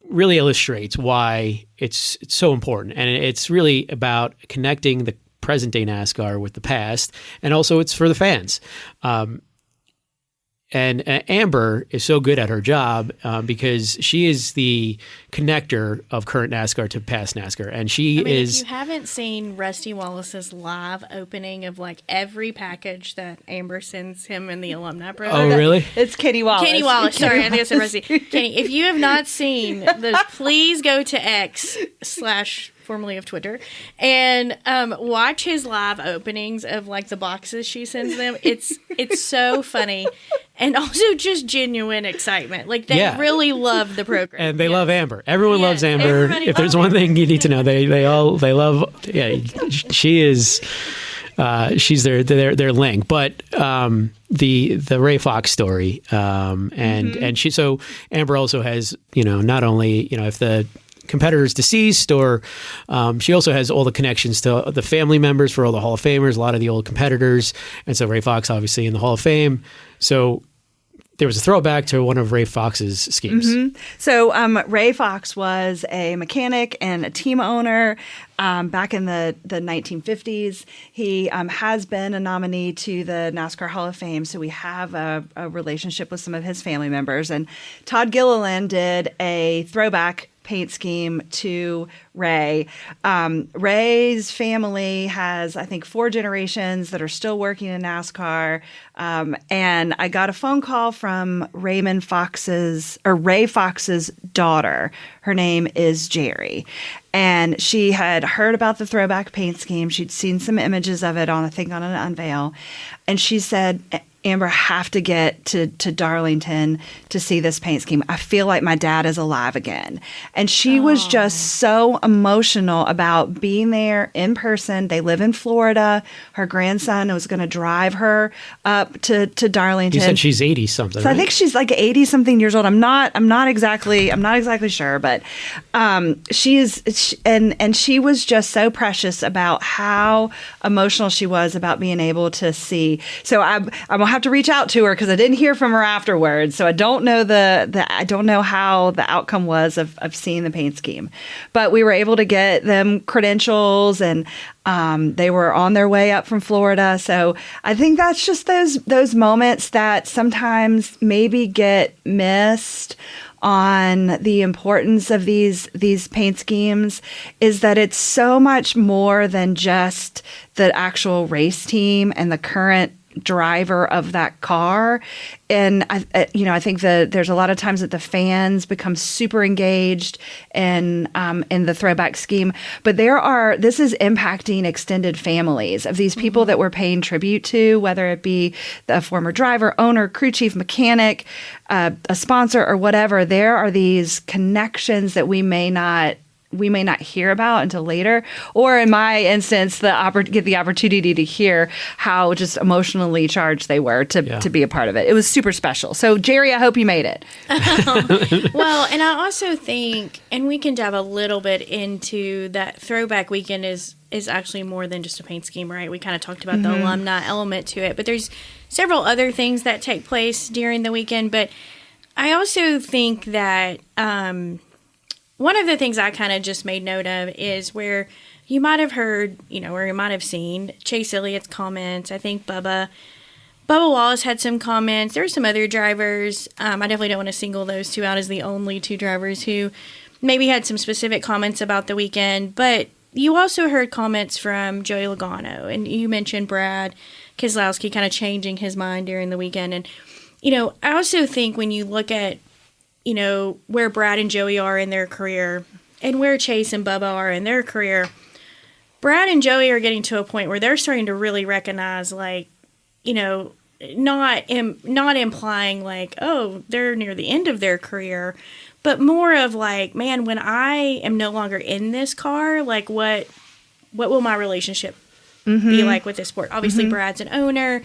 Speaker 1: really illustrates why it's so important. And it's really about connecting the present day NASCAR with the past, and also it's for the fans. And Amber is so good at her job because she is the connector of current NASCAR to past NASCAR. And if you
Speaker 2: haven't seen Rusty Wallace's live opening of like every package that Amber sends him in the alumni program.
Speaker 1: Oh, really?
Speaker 4: It's Kenny Wallace.
Speaker 2: Kenny Wallace. Sorry, I think I said Rusty. Kenny, if you have not seen those, please go to X/ formerly of Twitter, and watch his live openings of like the boxes she sends them. It's so funny. and also just genuine excitement. Like they really love the program,
Speaker 1: and they love Amber. Everyone loves Amber.
Speaker 2: Everybody
Speaker 1: If there's one thing you need to know, they love. Yeah, she is. She's their link, but the Ray Fox story, and she, so Amber also has, not only, if the competitor's deceased, or she also has all the connections to the family members for all the Hall of Famers, a lot of the old competitors, and so Ray Fox obviously in the Hall of Fame. So there was a throwback to one of Ray Fox's schemes.
Speaker 4: So Ray Fox was a mechanic and a team owner back in the 1950s. He has been a nominee to the NASCAR Hall of Fame, so we have a relationship with some of his family members. And Todd Gilliland did a throwback paint scheme to Ray. Ray's family has, I think, 4 generations that are still working in NASCAR. And I got a phone call from Ray Fox's daughter. Her name is Jerry. And she had heard about the throwback paint scheme. She'd seen some images of it on an unveil. And she said, Amber, I have to get to Darlington to see this paint scheme. I feel like my dad is alive again. And she was just so emotional about being there in person. They live in Florida. Her grandson was going to drive her up to Darlington.
Speaker 1: You said she's 80 something.
Speaker 4: So right? I think she's like 80 something years old. I'm not exactly sure, but she was just so precious about how emotional she was about being able to see. So I'm gonna have to reach out to her because I didn't hear from her afterwards. So I don't know I don't know how the outcome was of seeing the paint scheme, but we were able to get them credentials, and they were on their way up from Florida. So I think that's just those moments that sometimes maybe get missed on the importance of these paint schemes, is that it's so much more than just the actual race team and the current driver of that car. And I think that there's a lot of times that the fans become super engaged in the throwback scheme, but this is impacting extended families of these people that we're paying tribute to, whether it be the former driver, owner, crew chief, mechanic, a sponsor, or whatever. There are these connections that we may not hear about until later, or in my instance, get the opportunity to hear how just emotionally charged they were to be a part of it. It was super special. So, Jerry, I hope you made it.
Speaker 2: Well, and I also think, and we can dive a little bit into that, Throwback Weekend is actually more than just a paint scheme, right? We kind of talked about the alumni element to it, but there's several other things that take place during the weekend. But I also think that one of the things I kind of just made note of is where you might have heard, or you might have seen Chase Elliott's comments. I think Bubba Wallace had some comments. There were some other drivers. I definitely don't want to single those two out as the only 2 drivers who maybe had some specific comments about the weekend. But you also heard comments from Joey Logano, and you mentioned Brad Keselowski kind of changing his mind during the weekend. And, I also think when you look at where Brad and Joey are in their career and where Chase and Bubba are in their career, Brad and Joey are getting to a point where they're starting to really recognize, like, not implying like, oh, they're near the end of their career, but more of like, man, when I am no longer in this car, like what will my relationship be like with this sport? Obviously, Brad's an owner.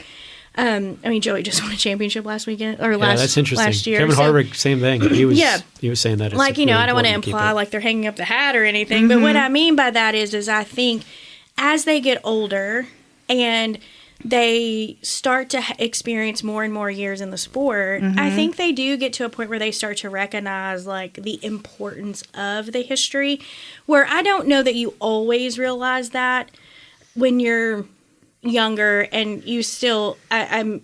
Speaker 2: Joey just won a championship last weekend
Speaker 1: that's interesting.
Speaker 2: Last year.
Speaker 1: Kevin Harvick, same thing. He was saying that.
Speaker 2: Like, really I don't want to imply like they're hanging up the hat or anything, but what I mean by that is I think as they get older and they start to experience more and more years in the sport, I think they do get to a point where they start to recognize like the importance of the history, where I don't know that you always realize that when you're younger and you still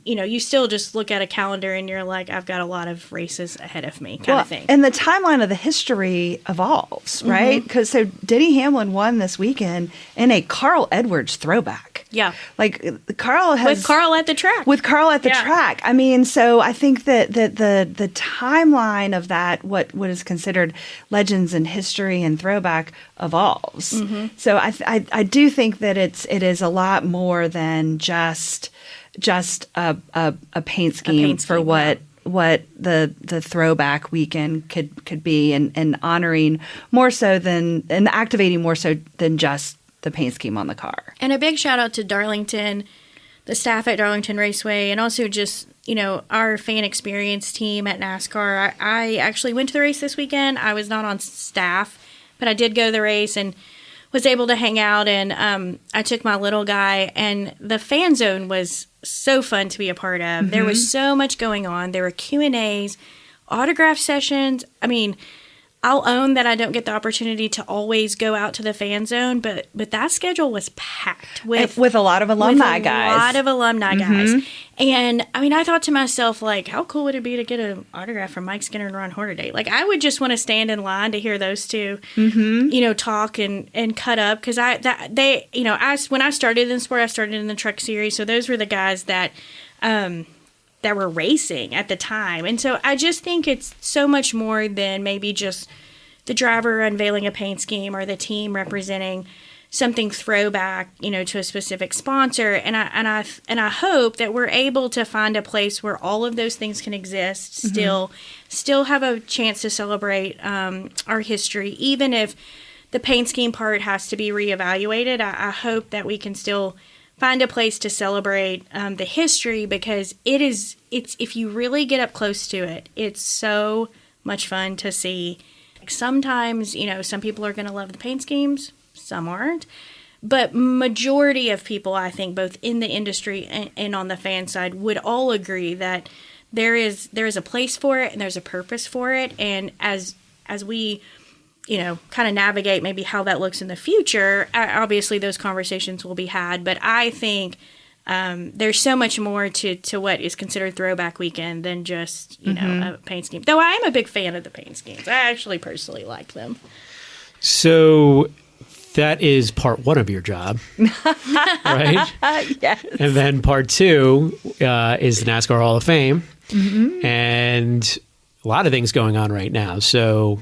Speaker 2: you still just look at a calendar and you're like, I've got a lot of races ahead of me kind of thing.
Speaker 4: And the timeline of the history evolves, right? Because so Denny Hamlin won this weekend in a Carl Edwards throwback.
Speaker 2: Yeah.
Speaker 4: Like Carl has...
Speaker 2: With Carl at the track.
Speaker 4: With Carl at the track. I mean, so I think that the timeline of that, what is considered legends in history and throwback, evolves. So I do think that it is a lot more than just just a paint scheme for what the throwback weekend could be, and honoring more so than, and activating more so than just the paint scheme on the car.
Speaker 2: And a big shout out to Darlington, the staff at Darlington Raceway, and also just, our fan experience team at NASCAR. I actually went to the race this weekend. I was not on staff, but I did go to the race and was able to hang out, and I took my little guy, and the fan zone was so fun to be a part of. There was so much going on. There were Q&As, autograph sessions. I mean, I'll own that I don't get the opportunity to always go out to the fan zone, but that schedule was packed with
Speaker 4: a lot of alumni guys.
Speaker 2: A lot of alumni guys. And I mean, I thought to myself, like, how cool would it be to get an autograph from Mike Skinner and Ron Hornaday? Like, I would just want to stand in line to hear those two, talk and cut up, because when I started in sport, I started in the Truck Series, so those were the guys that were racing at the time. And so I just think it's so much more than maybe just the driver unveiling a paint scheme or the team representing something throwback, to a specific sponsor. And I hope that we're able to find a place where all of those things can exist, still have a chance to celebrate our history, even if the paint scheme part has to be reevaluated. I hope that we can still find a place to celebrate the history, because it's if you really get up close to it, it's so much fun to see. Sometimes, some people are going to love the paint schemes, some aren't, but majority of people, I think, both in the industry and on the fan side, would all agree that there is a place for it and there's a purpose for it. And as we kind of navigate maybe how that looks in the future, obviously those conversations will be had. But I think there's so much more to what is considered Throwback Weekend than just, a paint scheme. Though I am a big fan of the paint schemes. I actually personally like them.
Speaker 1: So that is part one of your job, right?
Speaker 4: Yes.
Speaker 1: And then part two is the NASCAR Hall of Fame. And a lot of things going on right now. So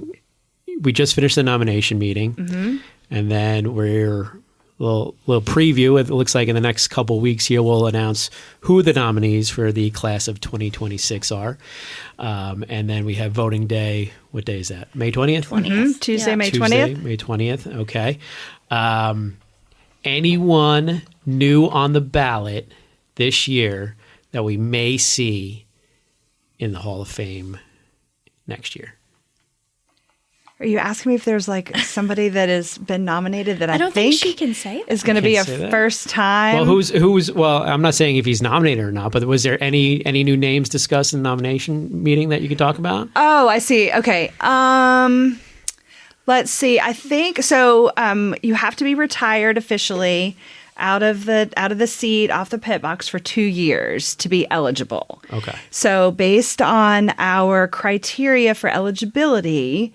Speaker 1: we just finished the nomination meeting, and then we're a little preview. It looks like in the next couple weeks here, we'll announce who the nominees for the class of 2026 are. And then we have voting day. What day is that? May 20th?
Speaker 2: 20th.
Speaker 4: Tuesday,
Speaker 2: Yeah.
Speaker 4: May 20th.
Speaker 1: Tuesday, May 20th. Okay. Anyone new on the ballot this year that we may see in the Hall of Fame next year?
Speaker 4: Are you asking me if there's like somebody that has been nominated that I
Speaker 2: don't think she can say that.
Speaker 4: is going to be a first time?
Speaker 1: Well, who's? Well, I'm not saying if he's nominated or not, but was there any new names discussed in the nomination meeting that you could talk about?
Speaker 4: Oh, I see. Okay. Let's see. I think so. You have to be retired officially out of the seat, off the pit box for 2 years to be eligible.
Speaker 1: Okay.
Speaker 4: So based on our criteria for eligibility,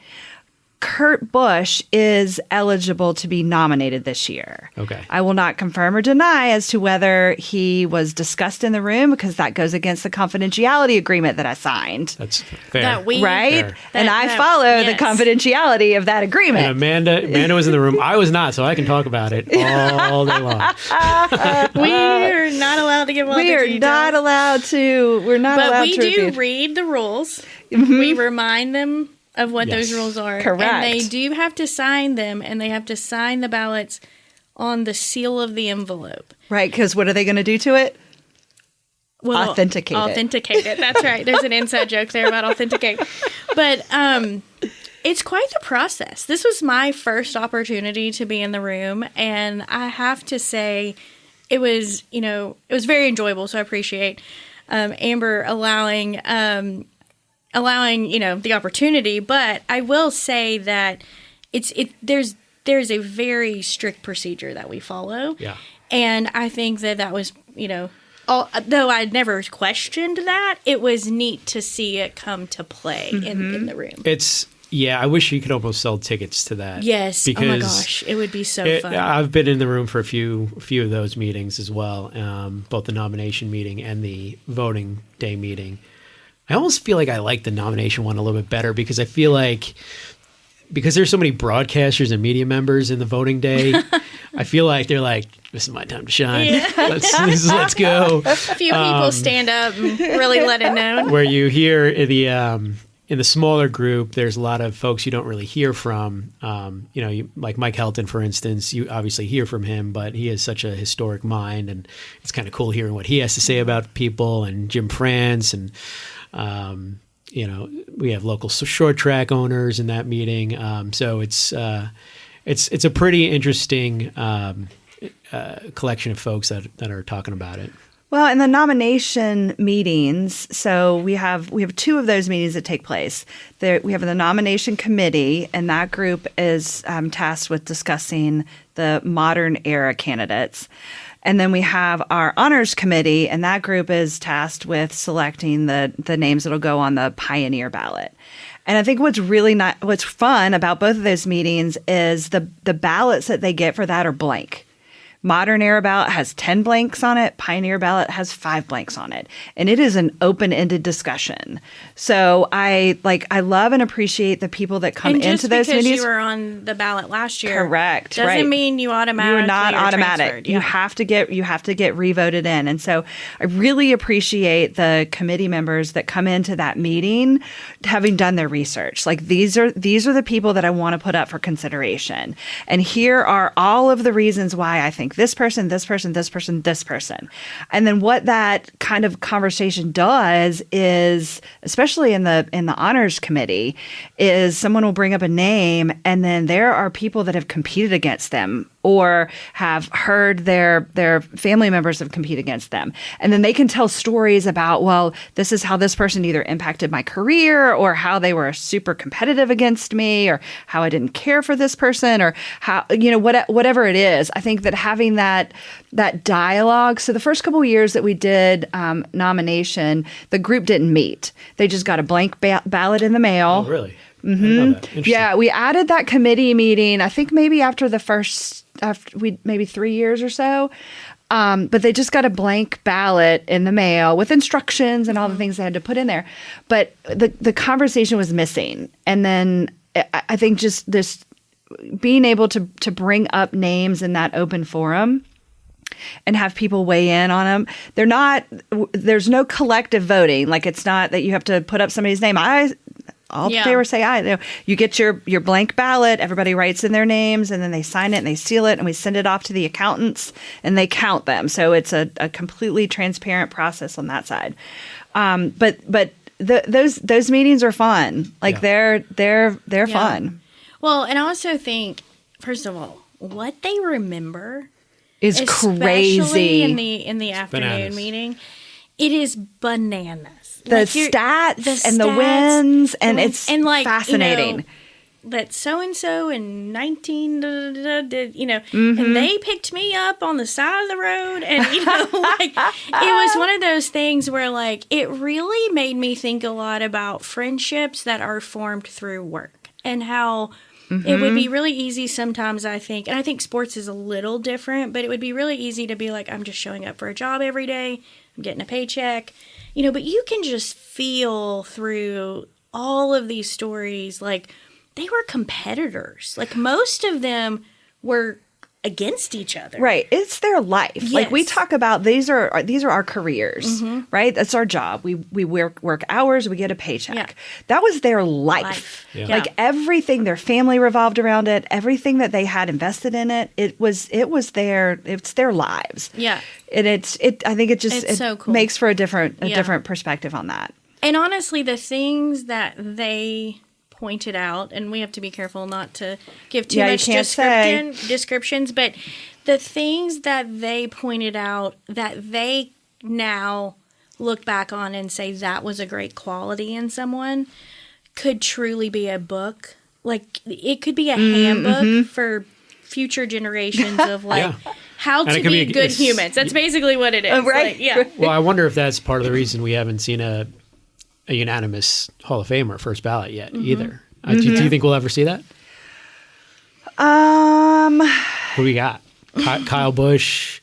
Speaker 4: Kurt Busch is eligible to be nominated this year.
Speaker 1: Okay.
Speaker 4: I will not confirm or deny as to whether he was discussed in the room, because that goes against the confidentiality agreement that I signed.
Speaker 1: That's fair.
Speaker 4: Right?
Speaker 1: Fair.
Speaker 4: And I follow the confidentiality of that agreement.
Speaker 1: And Amanda was in the room. I was not, so I can talk about it all day long.
Speaker 2: We are not allowed to give all the details.
Speaker 4: We're not allowed to
Speaker 2: do read the rules. We remind them of what those rules are.
Speaker 4: Correct.
Speaker 2: And they do have to sign them, and they have to sign the ballots on the seal of the envelope.
Speaker 4: Right, because what are they going to do to it?
Speaker 2: Well,
Speaker 4: authenticate
Speaker 2: it. That's right. There's an inside joke there about authenticate. But it's quite the process. This was my first opportunity to be in the room, and I have to say it was very enjoyable, so I appreciate Amber allowing the opportunity. But I will say that there's a very strict procedure that we follow. Yeah. And I think that was, though I'd never questioned that, it was neat to see it come to play in the room.
Speaker 1: I wish you could almost sell tickets to that.
Speaker 2: Yes. Oh my gosh, it would be so fun.
Speaker 1: I've been in the room for a few of those meetings as well, both the nomination meeting and the voting day meeting. I almost feel like I like the nomination one a little bit better, because I feel like, because there's so many broadcasters and media members in the voting day, I feel like they're like, this is my time to shine. Yeah. Let's go.
Speaker 2: A few people stand up and really let it know.
Speaker 1: Where you hear in the smaller group, there's a lot of folks you don't really hear from. Like Mike Helton, for instance, you obviously hear from him, but he has such a historic mind, and it's kind of cool hearing what he has to say about people. And Jim France, and we have local short track owners in that meeting. So it's a pretty interesting collection of folks that are talking about it.
Speaker 4: Well, in the nomination meetings, so we have 2 of those meetings that take place. We have the nomination committee, and that group is tasked with discussing the modern era candidates. And then we have our honors committee, and that group is tasked with selecting the names that'll go on the pioneer ballot. And I think what's fun about both of those meetings is the ballots that they get for that are blank. Modern era ballot has 10 blanks on it. Pioneer ballot has 5 blanks on it. And it is an open-ended discussion. So I love and appreciate the people that come into those meetings.
Speaker 2: And just because you were on the ballot last year,
Speaker 4: correct,
Speaker 2: doesn't mean you automatically
Speaker 4: you're not automatic.
Speaker 2: Transferred. Yeah.
Speaker 4: You have to get revoted in. And so I really appreciate the committee members that come into that meeting having done their research. Like these are the people that I want to put up for consideration. And here are all of the reasons why I think this person, this person, this person, this person. And then what that kind of conversation does is, especially in the honors committee, is someone will bring up a name, and then there are people that have competed against them or have heard their family members have competed against them. And then they can tell stories about, well, this is how this person either impacted my career, or how they were super competitive against me, or how I didn't care for this person, or how, whatever it is. I think that having that dialogue. So the first couple of years that we did nomination, the group didn't meet. They just got a blank ballot in the mail.
Speaker 1: Oh, really?
Speaker 4: Mm-hmm. Yeah, we added that committee meeting, I think maybe after 3 years or so. But they just got a blank ballot in the mail with instructions and all the things they had to put in there. But the conversation was missing. And then I think just this being able to bring up names in that open forum and have people weigh in on them. There's no collective voting. Like, it's not that you have to put up somebody's name. They were say aye. You get your blank ballot, everybody writes in their names, and then they sign it and they seal it, and we send it off to the accountants and they count them. So it's a completely transparent process on that side. But those meetings are fun. Like, they're fun.
Speaker 2: Well, and I also think, first of all, what they remember
Speaker 4: is crazy.
Speaker 2: Especially in the afternoon meeting. It is bananas.
Speaker 4: The stats and the wins, and it's fascinating.
Speaker 2: That so-and-so in 19,
Speaker 4: mm-hmm.
Speaker 2: and they picked me up on the side of the road. And, it was one of those things where, it really made me think a lot about friendships that are formed through work, and how mm-hmm. it would be really easy sometimes, I think, and I think sports is a little different, but it would be really easy to be like, I'm just showing up for a job every day, I'm getting a paycheck, but you can just feel through all of these stories, they were competitors. Most of them were against each other.
Speaker 4: Right. It's their life.
Speaker 2: Yes.
Speaker 4: We talk about these are our careers, mm-hmm. right? That's our job. We work hours, we get a paycheck. Yeah. That was their life. Yeah. Everything, their family revolved around it, everything that they had invested in it, it's their lives.
Speaker 2: Yeah.
Speaker 4: And I think it
Speaker 2: so cool.
Speaker 4: makes for a different perspective on that.
Speaker 2: And honestly, the things that they pointed out, and we have to be careful not to give too much descriptions, but the things that they pointed out that they now look back on and say that was a great quality in someone could truly be a book. It could be a handbook mm-hmm. for future generations of how to be good humans. That's basically what it is.
Speaker 4: Right.
Speaker 1: Well, I wonder if that's part of the reason we haven't seen a unanimous Hall of Famer first ballot yet mm-hmm. either. Do you think we'll ever see that? Who we got? Kyle Busch,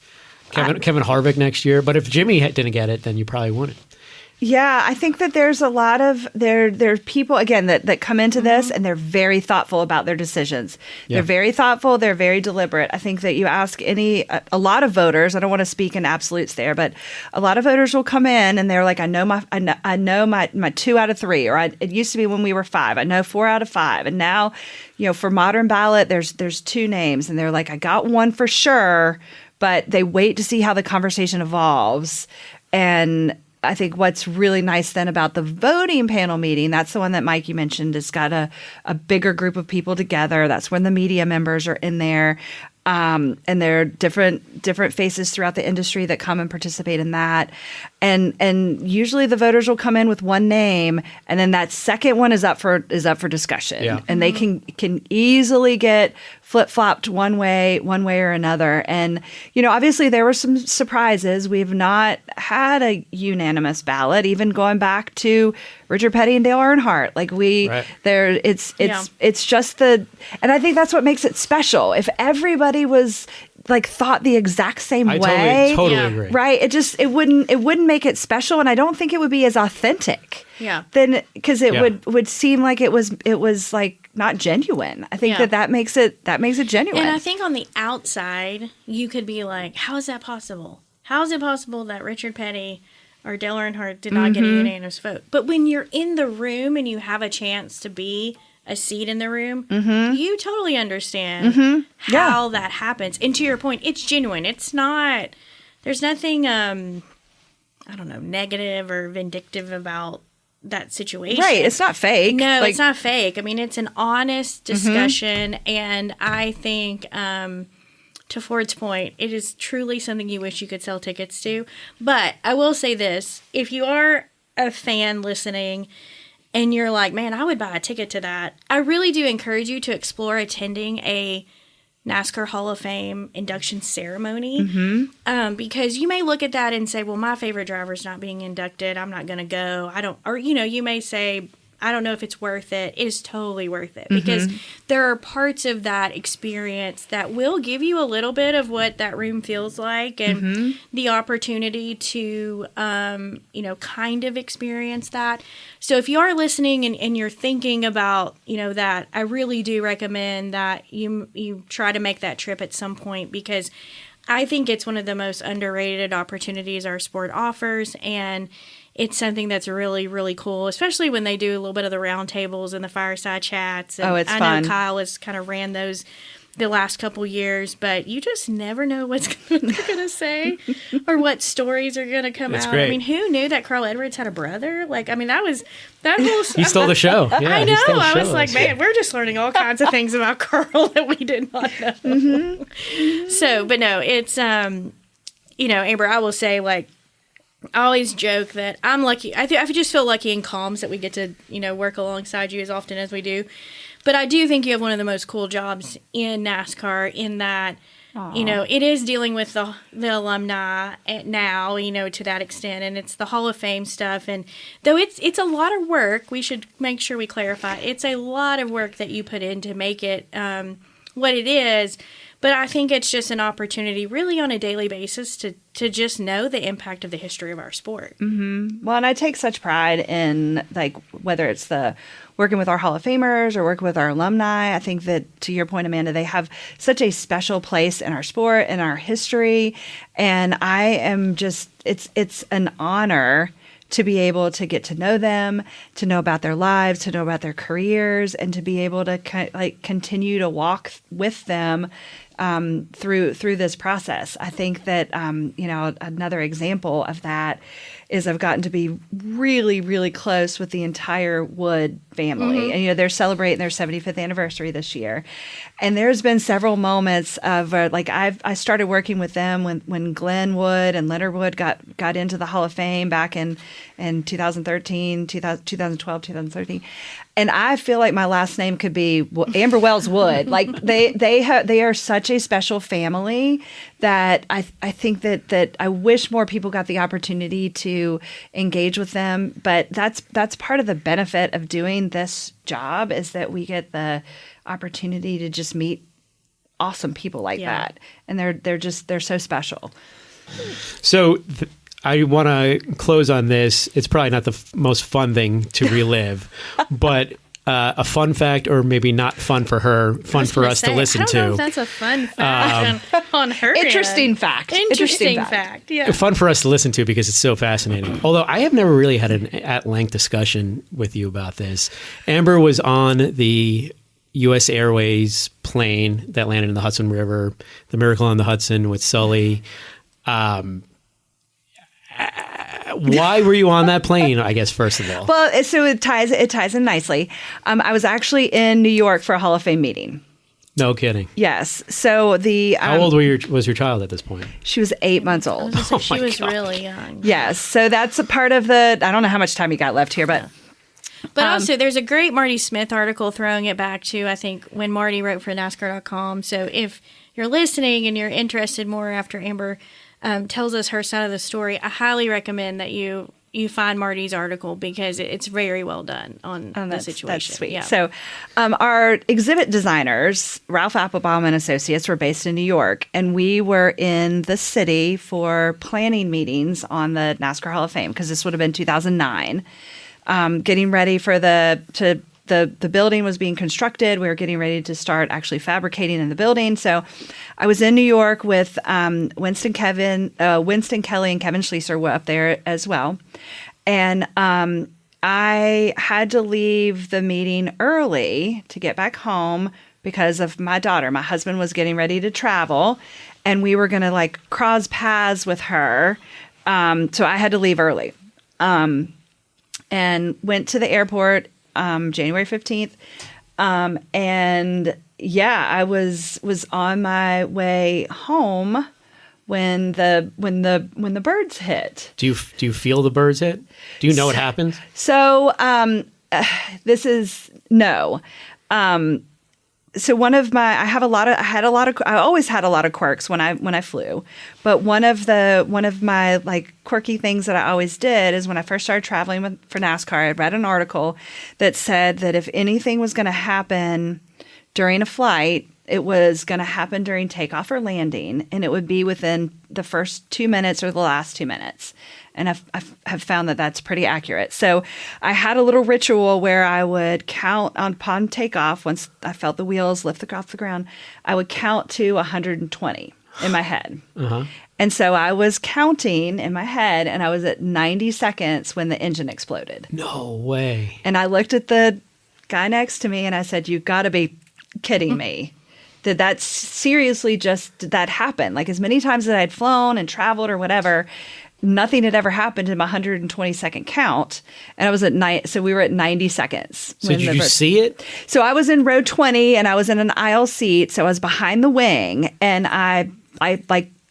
Speaker 1: Kevin Harvick next year. But if Jimmy didn't get it, then you probably wouldn't.
Speaker 4: Yeah, I think that there's a lot of there's people again that come into this and they're very thoughtful about their decisions. Yeah. They're very thoughtful. They're very deliberate. I think that you ask a lot of voters. I don't want to speak in absolutes there, but a lot of voters will come in and they're like, I know my 2 out of 3, or it used to be when we were 5. I know 4 out of 5, and now, for modern ballot, there's 2 names, and they're like, I got one for sure, but they wait to see how the conversation evolves. And I think what's really nice then about the voting panel meeting, that's the one that Mike, you mentioned, has got a bigger group of people together. That's when the media members are in there. And there are different faces throughout the industry that come and participate in that. And usually the voters will come in with one name, and then that second one is up for discussion. Yeah. And they can easily get flip-flopped one way or another. And, obviously there were some surprises. We've not had a unanimous ballot, even going back to Richard Petty and Dale Earnhardt. It's just and I think that's what makes it special. If everybody was thought the exact same way,
Speaker 1: totally agree.
Speaker 4: Right? It wouldn't make it special, and I don't think it would be as authentic.
Speaker 2: Yeah.
Speaker 4: Then because it would seem like it was like not genuine. I think that makes it genuine.
Speaker 2: And I think on the outside, you could be like, how is that possible? How is it possible that Richard Petty or Dale Earnhardt did not get a unanimous vote? But when you're in the room and you have a chance to be a seat in the room, you totally understand how that happens. And to your point, it's genuine. It's not, there's nothing, negative or vindictive about that situation.
Speaker 4: Right. It's not fake.
Speaker 2: No, it's not fake. I mean, it's an honest discussion. And I think, to Forde's point, it is truly something you wish you could sell tickets to. But I will say this, if you are a fan listening and you're like, man, I would buy a ticket to that, I really do encourage you to explore attending a NASCAR Hall of Fame induction ceremony, because you may look at that and say, well, my favorite driver's not being inducted, I'm not going to go. You may say, I don't know if it's worth it. It is totally worth it, because there are parts of that experience that will give you a little bit of what that room feels like, and the opportunity to, kind of experience that. So if you are listening and you're thinking about, that, I really do recommend that you try to make that trip at some point, because I think it's one of the most underrated opportunities our sport offers, and it's something that's really, really cool, especially when they do a little bit of the roundtables and the fireside chats. And
Speaker 4: it's fun.
Speaker 2: I know Kyle has kind of ran those the last couple years, but you just never know what they're going to say or what stories are going to come out.
Speaker 1: Great.
Speaker 2: I mean, who knew that Carl Edwards had a brother? That whole
Speaker 1: He stole the show. Yeah,
Speaker 2: I know. I was like, man, we're just learning all kinds of things about Carl that we did not know. So, but no, it's, Amber, I will say, I always joke that I'm lucky. I just feel lucky in Calms that we get to, work alongside you as often as we do. But I do think you have one of the most cool jobs in NASCAR, in that, it is dealing with the alumni now, to that extent. And it's the Hall of Fame stuff. And though it's a lot of work, we should make sure we clarify. It's a lot of work that you put in to make it what it is. But I think it's just an opportunity really on a daily basis to just know the impact of the history of our sport.
Speaker 4: Well, and I take such pride in, whether it's the working with our Hall of Famers or working with our alumni. I think that, to your point, Amanda, they have such a special place in our sport and our history. And I am just, it's an honor to be able to get to know them, to know about their lives, to know about their careers, and to be able to continue to walk with them through this process. I think that another example of that is I've gotten to be really, really close with the entire Wood family. And they're celebrating their 75th anniversary this year. And there's been several moments of I started working with them when Glenn Wood and Leonard Wood got into the Hall of Fame back in 2013, 2012, 2013. And I feel like my last name could be Amber Wells Wood. They are such a special family that I think that I wish more people got the opportunity to engage with them. But that's part of the benefit of doing this job, is that we get the opportunity to just meet awesome people like that. And they're so special.
Speaker 1: So I want to close on this. It's probably not the most fun thing to relive, but a fun fact, or maybe not fun for her, fun for us to listen to.
Speaker 2: I don't know if that's a fun fact on her
Speaker 4: Interesting
Speaker 2: end.
Speaker 4: fact.
Speaker 2: Interesting fact. Yeah.
Speaker 1: Fun for us to listen to because it's so fascinating. Although I have never really had an at-length discussion with you about this. Amber was on the U.S. Airways plane that landed in the Hudson River, the Miracle on the Hudson with Sully. Why were you on that plane, I guess, first of all?
Speaker 4: Well, so it ties in nicely. I was actually in New York for a Hall of Fame meeting.
Speaker 1: No kidding.
Speaker 4: Yes. So
Speaker 1: how old was your child at this point?
Speaker 4: She was 8 months old.
Speaker 2: She was really young.
Speaker 4: Yes. So that's a part of the, I don't know how much time you got left here, but...
Speaker 2: But also, there's a great Marty Smith article throwing it back to, I think, when Marty wrote for NASCAR.com. So if you're listening and you're interested more after Amber tells us her side of the story, I highly recommend that you find Marty's article because it's very well done on the situation.
Speaker 4: That's sweet.
Speaker 2: Yeah.
Speaker 4: So our exhibit designers, Ralph Applebaum and Associates, were based in New York, and we were in the city for planning meetings on the NASCAR Hall of Fame because this would have been 2009. Getting ready for the building was being constructed. We were getting ready to start actually fabricating in the building. So I was in New York with Winston Kelly and Kevin Schleeser were up there as well. And I had to leave the meeting early to get back home because of my daughter. My husband was getting ready to travel, and we were going to cross paths with her. So I had to leave early. And went to the airport January 15th. And yeah, I was on my way home when the birds hit. Do
Speaker 1: you feel the birds hit? Do you know what happened?
Speaker 4: So this is no. So I always had a lot of quirks when I flew, but one of my quirky things that I always did is when I first started traveling for NASCAR, I read an article that said that if anything was going to happen during a flight, it was going to happen during takeoff or landing, and it would be within the first 2 minutes or the last 2 minutes. And I've found that that's pretty accurate. So I had a little ritual where I would count upon takeoff. Once I felt the wheels lift off the ground, I would count to 120 in my head. Uh-huh. And so I was counting in my head, and I was at 90 seconds when the engine exploded.
Speaker 1: No way.
Speaker 4: And I looked at the guy next to me, and I said, "You've got to be kidding me. Did that seriously just that happen?" As many times that I'd flown and traveled or whatever, nothing had ever happened in my 120-second count, and I was at night. So we were at 90 seconds.
Speaker 1: So did you see it?
Speaker 4: So I was in row 20, and I was in an aisle seat. So I was behind the wing, and I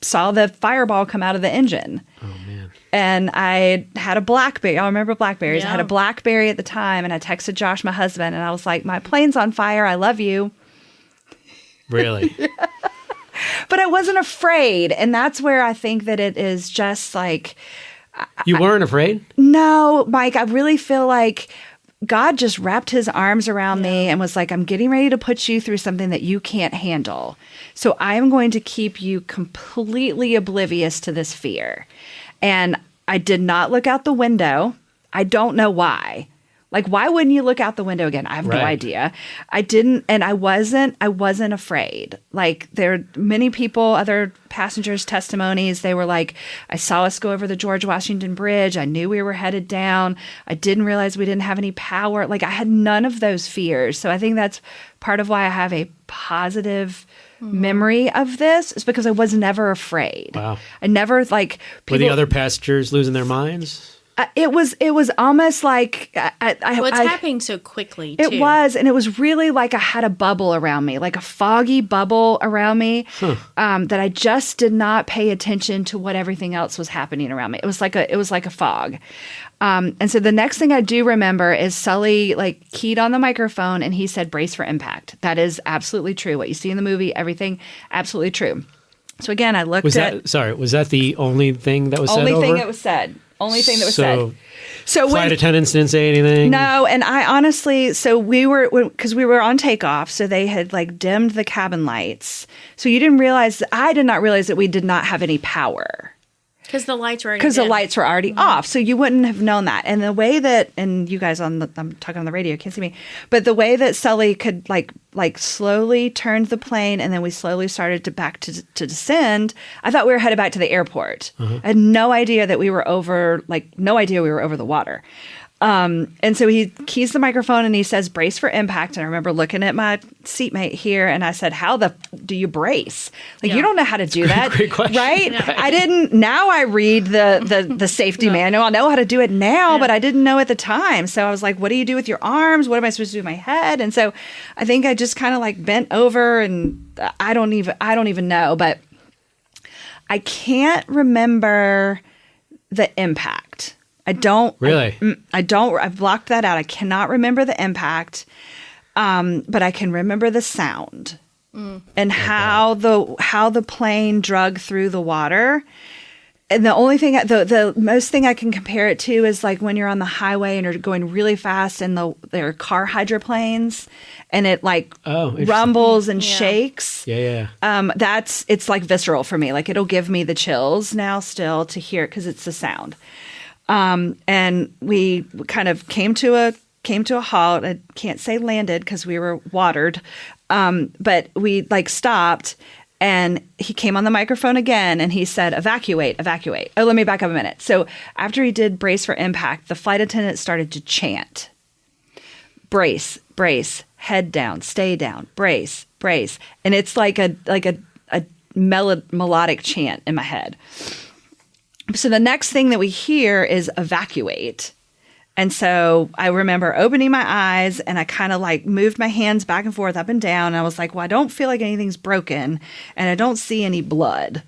Speaker 4: saw the fireball come out of the engine.
Speaker 1: Oh man!
Speaker 4: And I had a BlackBerry. I remember BlackBerries.
Speaker 2: Yeah.
Speaker 4: I had a BlackBerry at the time, and I texted Josh, my husband, and I was like, "My plane's on fire. I love you."
Speaker 1: Really?
Speaker 4: Yeah. But I wasn't afraid, and that's where I think that it is just
Speaker 1: You weren't afraid?
Speaker 4: No, Mike, I really feel like God just wrapped his arms around me and was like, "I'm getting ready to put you through something that you can't handle. So I am going to keep you completely oblivious to this fear." And I did not look out the window. I don't know why. Why wouldn't you look out the window again? I have no idea. I didn't, and I wasn't afraid. There are many people, other passengers' testimonies, they were like, "I saw us go over the George Washington Bridge. I knew we were headed down. I didn't realize we didn't have any power." I had none of those fears. So I think that's part of why I have a positive memory of this, is because I was never afraid.
Speaker 1: Wow.
Speaker 4: I never,
Speaker 1: Were the other passengers losing their minds?
Speaker 4: It was almost like
Speaker 2: it's happening so quickly, too.
Speaker 4: It was, and it was really like I had a bubble around me, like a foggy bubble around me, that I just did not pay attention to what everything else was happening around me. It was like a fog. And so the next thing I do remember is Sully keyed on the microphone, and he said, "Brace for impact." That is absolutely true. What you see in the movie, everything, absolutely true. So again, I looked was
Speaker 1: that the only thing that was said
Speaker 4: only
Speaker 1: over?
Speaker 4: thing that was said. Only thing that was said. So
Speaker 1: flight attendants didn't say anything?
Speaker 4: No, and I honestly, so we were on takeoff, so they had dimmed the cabin lights. So I did not realize that we did not have any power.
Speaker 2: Because the lights were
Speaker 4: already off. So you wouldn't have known that. And the way that, and you guys I'm talking on the radio, can't see me, but the way that Sully could like slowly turned the plane and then we slowly started to descend, I thought we were headed back to the airport. I had no idea that we were over the water. And so he keys the microphone and he says, brace for impact. And I remember looking at my seatmate here and I said, how do you brace? Like, you don't know how to do that.
Speaker 1: Great question.
Speaker 4: Right? Yeah. I didn't. Now I read the safety manual. I know how to do it now, but I didn't know at the time. So I was like, what do you do with your arms? What am I supposed to do with my head? And so I think I just kind of like bent over and I don't even know, but I can't remember the impact. I don't
Speaker 1: really.
Speaker 4: I've blocked that out. I cannot remember the impact, but I can remember the sound and how the plane drug through the water. And the only thing, the most thing I can compare it to is like when you're on the highway and you're going really fast, and there are car hydroplanes, and it like rumbles and shakes.
Speaker 1: Yeah.
Speaker 4: It's like visceral for me. Like it'll give me the chills now still to hear it because it's the sound. And we kind of came to a halt. I can't say landed because we were watered. But we like stopped and he came on the microphone again and he said, evacuate. Oh, let me back up a minute. So after he did brace for impact, the flight attendant started to chant, brace, head down, stay down, brace. And it's like a melodic chant in my head. So the next thing that we hear is evacuate. And so I remember opening my eyes and I kind of like moved my hands back and forth, up and down. And I was like, well, I don't feel like anything's broken and I don't see any blood.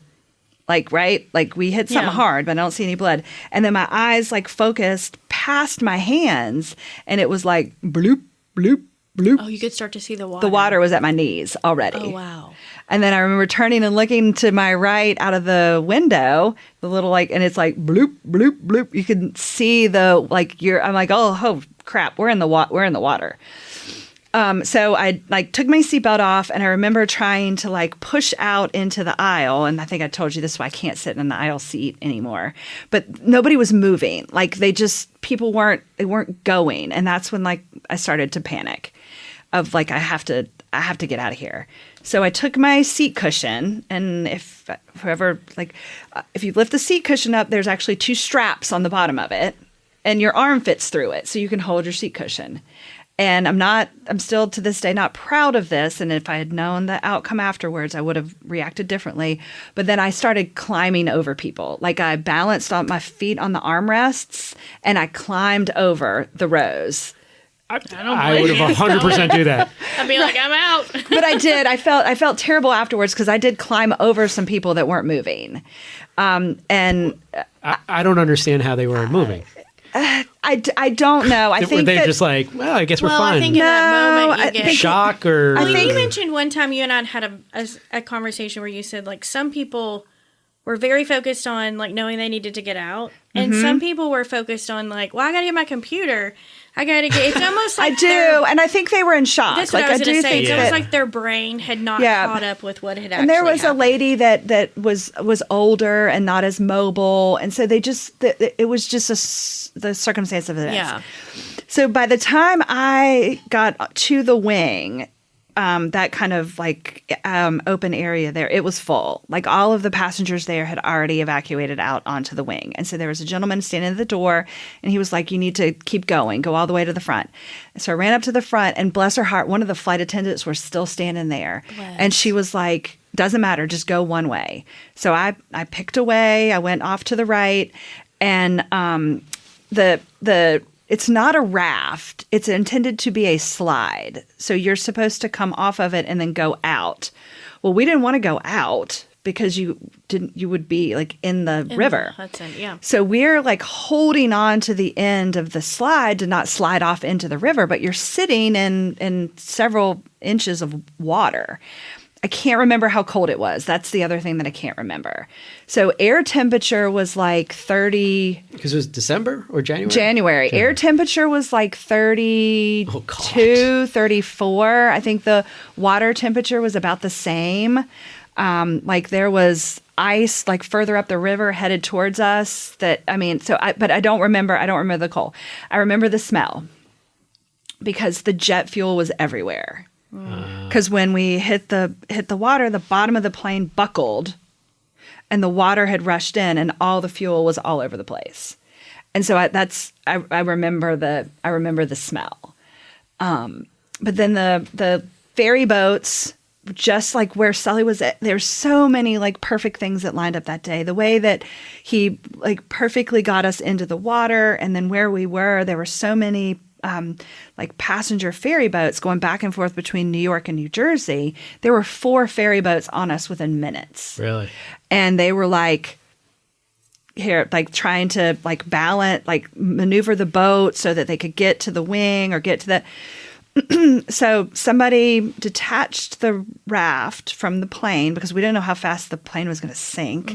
Speaker 4: Like, right? Like we hit something hard, but I don't see any blood. And then my eyes like focused past my hands and it was like bloop, bloop, bloop.
Speaker 2: Oh, you could start to see the water.
Speaker 4: The water was at my knees already.
Speaker 2: Oh, wow.
Speaker 4: And then I remember turning and looking to my right out of the window, the little like, and it's like bloop, bloop, bloop. You can see I'm like, oh crap, we're in the water. So I like took my seatbelt off and I remember trying to like push out into the aisle. And I think I told you this, why I can't sit in the aisle seat anymore, but nobody was moving. Like people weren't going. And that's when like I started to panic of like, I have to get out of here. So I took my seat cushion, and if you lift the seat cushion up, there's actually 2 straps on the bottom of it, and your arm fits through it, so you can hold your seat cushion. And I'm still to this day not proud of this, and if I had known the outcome afterwards, I would have reacted differently. But then I started climbing over people. Like I balanced on my feet on the armrests, and I climbed over the rows.
Speaker 1: I would have 100% do that.
Speaker 2: I'd be like, I'm out.
Speaker 4: But I did. I felt terrible afterwards because I did climb over some people that weren't moving. And
Speaker 1: I don't understand how they weren't moving.
Speaker 4: I don't know. I think
Speaker 1: they're just like, well, I guess we're fine.
Speaker 2: I think in that moment you get
Speaker 1: shock or.
Speaker 2: I think you mentioned one time you and I had a conversation where you said like some people were very focused on like knowing they needed to get out, and some people were focused on like, well, I got to get my computer. I got to get. It's almost like
Speaker 4: I do, and I think they were in shock.
Speaker 2: That's what I was going to say. It's almost like their brain had not caught up with what had actually.
Speaker 4: And there was
Speaker 2: happened.
Speaker 4: A lady that was older and not as mobile, and so it was just the circumstance of it.
Speaker 2: Yeah.
Speaker 4: So by the time I got to the wing, that kind of like open area there, it was full. Like all of the passengers there had already evacuated out onto the wing. And so there was a gentleman standing at the door and he was like, you need to keep going, go all the way to the front. So I ran up to the front and bless her heart, one of the flight attendants was still standing there. Bless. And she was like, doesn't matter, just go one way. So I picked a way, I went off to the right, and it's not a raft. It's intended to be a slide. So you're supposed to come off of it and then go out. Well, we didn't want to go out because you would be like in the river.
Speaker 2: Hudson, yeah.
Speaker 4: So we're like holding on to the end of the slide to not slide off into the river, but you're sitting in several inches of water. I can't remember how cold it was. That's the other thing that I can't remember. So air temperature was like 30.
Speaker 1: Because it was December or January?
Speaker 4: January. Air temperature was like 32, 34. I think the water temperature was about the same. Like there was ice like further up the river headed towards us but I don't remember the cold. I remember the smell because the jet fuel was everywhere. Because when we hit the water, the bottom of the plane buckled and the water had rushed in and all the fuel was all over the place. And so I remember the smell. But then the ferry boats, just like where Sully was at, there's so many like perfect things that lined up that day. The way that he like perfectly got us into the water, and then where we were, there were so many like passenger ferry boats going back and forth between New York and New Jersey. There were 4 ferry boats on us within minutes.
Speaker 1: Really? And
Speaker 4: they were like here, like trying to like balance, like maneuver the boat so that they could get to the wing or get to the. So somebody detached the raft from the plane because we didn't know how fast the plane was going to sink.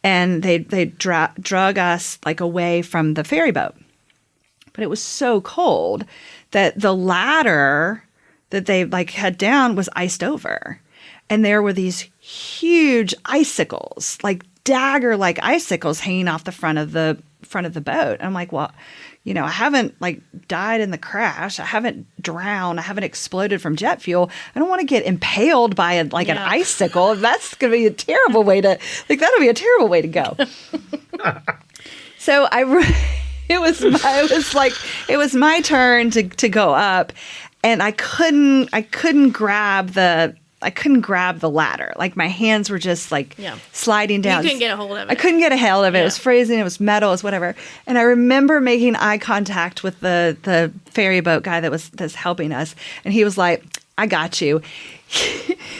Speaker 4: And they drug us like away from the ferry boat. But it was so cold that the ladder that they like had down was iced over. And there were these huge icicles, like dagger-like icicles hanging off the front of the boat. And I'm like, well, you know, I haven't like died in the crash. I haven't drowned. I haven't exploded from jet fuel. I don't want to get impaled by an icicle. That's going to be a terrible way to that'll be a terrible way to go. So it was my turn to go up, and I couldn't grab the ladder. Like my hands were just like sliding down.
Speaker 2: You couldn't get a hold of it.
Speaker 4: I couldn't get a hold of it. It was freezing. It was metal. It was whatever. And I remember making eye contact with the ferry boat guy that's helping us, and he was like, "I got you."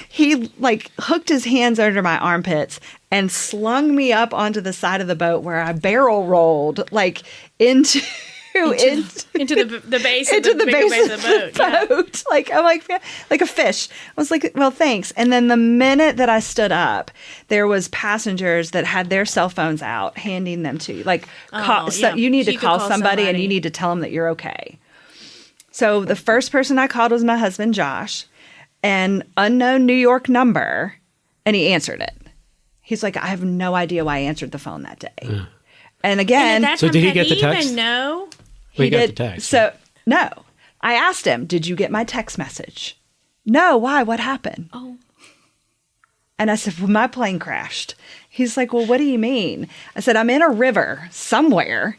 Speaker 4: He like hooked his hands under my armpits and slung me up onto the side of the boat where I barrel rolled like into the base of the boat. Like I'm like a fish. I was like, well, thanks. And then the minute that I stood up, there was passengers that had their cell phones out, handing them to you. Like, you need to call somebody and you need to tell them that you're okay. So the first person I called was my husband, Josh, an unknown New York number, and he answered it. He's like, I have no idea why I answered the phone that day. Yeah. And again,
Speaker 1: so did he get the text?
Speaker 2: Even know?
Speaker 1: He got the text.
Speaker 4: So no, I asked him, "Did you get my text message?" No. Why? What happened?
Speaker 2: Oh.
Speaker 4: And I said, "Well, my plane crashed." He's like, "Well, what do you mean?" I said, "I'm in a river somewhere."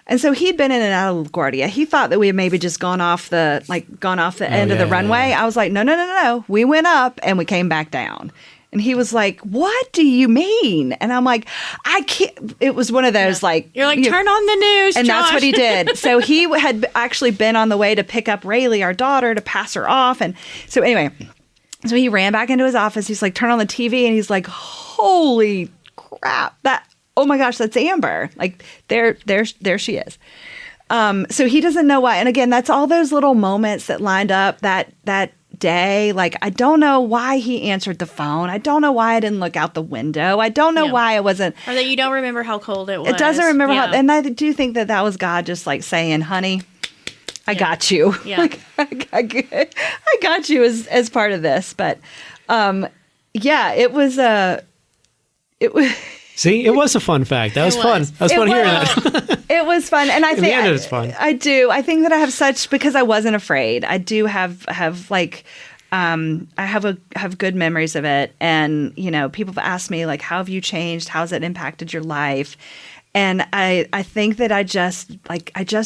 Speaker 4: And so he'd been in and out of LaGuardia. He thought that we had maybe just gone off the end of the runway. I was like, no. We went up and we came back down. And he was like, "What do you mean?" And I'm like, "I can't." It was one of those like,
Speaker 2: you're like, turn on the news,
Speaker 4: and
Speaker 2: Josh.
Speaker 4: That's what he did. So he had actually been on the way to pick up Rayleigh, our daughter, to pass her off. And so anyway, so he ran back into his office. He's like, "Turn on the TV," and he's like, "Holy crap! Oh my gosh, that's Amber! Like there she is." So he doesn't know why. And again, that's all those little moments that lined up that day. Like, I don't know why he answered the phone. I don't know why I didn't look out the window. I don't know why I wasn't.
Speaker 2: Or that you don't remember how cold it was.
Speaker 4: It doesn't remember how. And I do think that was God just like saying, "Honey, I got you."
Speaker 2: Yeah.
Speaker 4: Like, I got you as part of this. But it was
Speaker 1: See, it was a fun fact. That was fun. That was fun hearing that.
Speaker 4: It was fun, and I think
Speaker 1: in the end, it's fun.
Speaker 4: I do. I think that I have such, because I wasn't afraid. I do have like, I have good memories of it, and you know, people have asked me like, "How have you changed? How's it impacted your life?" And I think that I just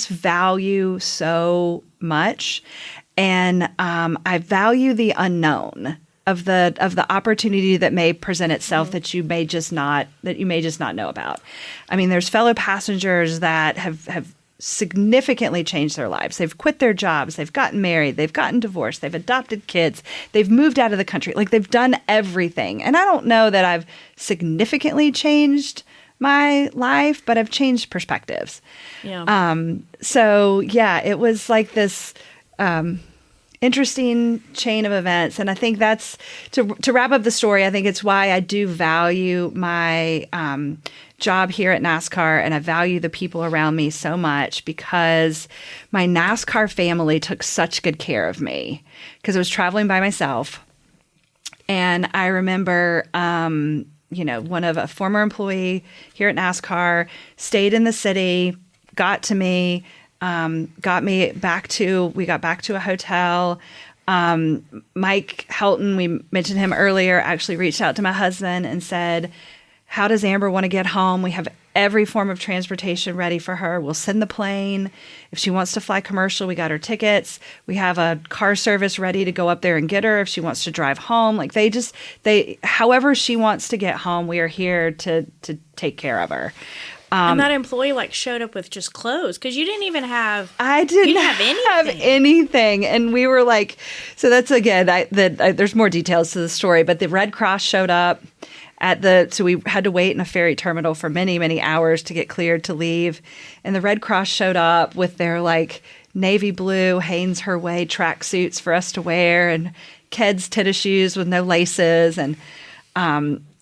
Speaker 4: value so much, and I value the unknown of the opportunity that may present itself that you may just not know about. I mean, there's fellow passengers that have significantly changed their lives. They've quit their jobs, they've gotten married, they've gotten divorced, they've adopted kids, they've moved out of the country. Like, they've done everything. And I don't know that I've significantly changed my life, but I've changed perspectives.
Speaker 2: Yeah.
Speaker 4: So yeah, it was like this interesting chain of events. And I think that's, to wrap up the story, I think it's why I do value my job here at NASCAR, and I value the people around me so much, because my NASCAR family took such good care of me, because I was traveling by myself. And I remember, one of a former employee here at NASCAR stayed in the city, got to me, we got back to a hotel. Mike Helton, we mentioned him earlier, actually reached out to my husband and said, how does Amber want to get home? We have every form of transportation ready for her. We'll send the plane. If she wants to fly commercial, we got her tickets. We have a car service ready to go up there and get her if she wants to drive home. Like however she wants to get home, we are here to take care of her.
Speaker 2: And that employee showed up with just clothes because you didn't even have.
Speaker 4: I didn't have anything, and we were like, so that's again. There's more details to the story, but the Red Cross showed up so we had to wait in a ferry terminal for many, many hours to get cleared to leave, and the Red Cross showed up with their navy blue Hanes Her Way track suits for us to wear and Keds tennis shoes with no laces and.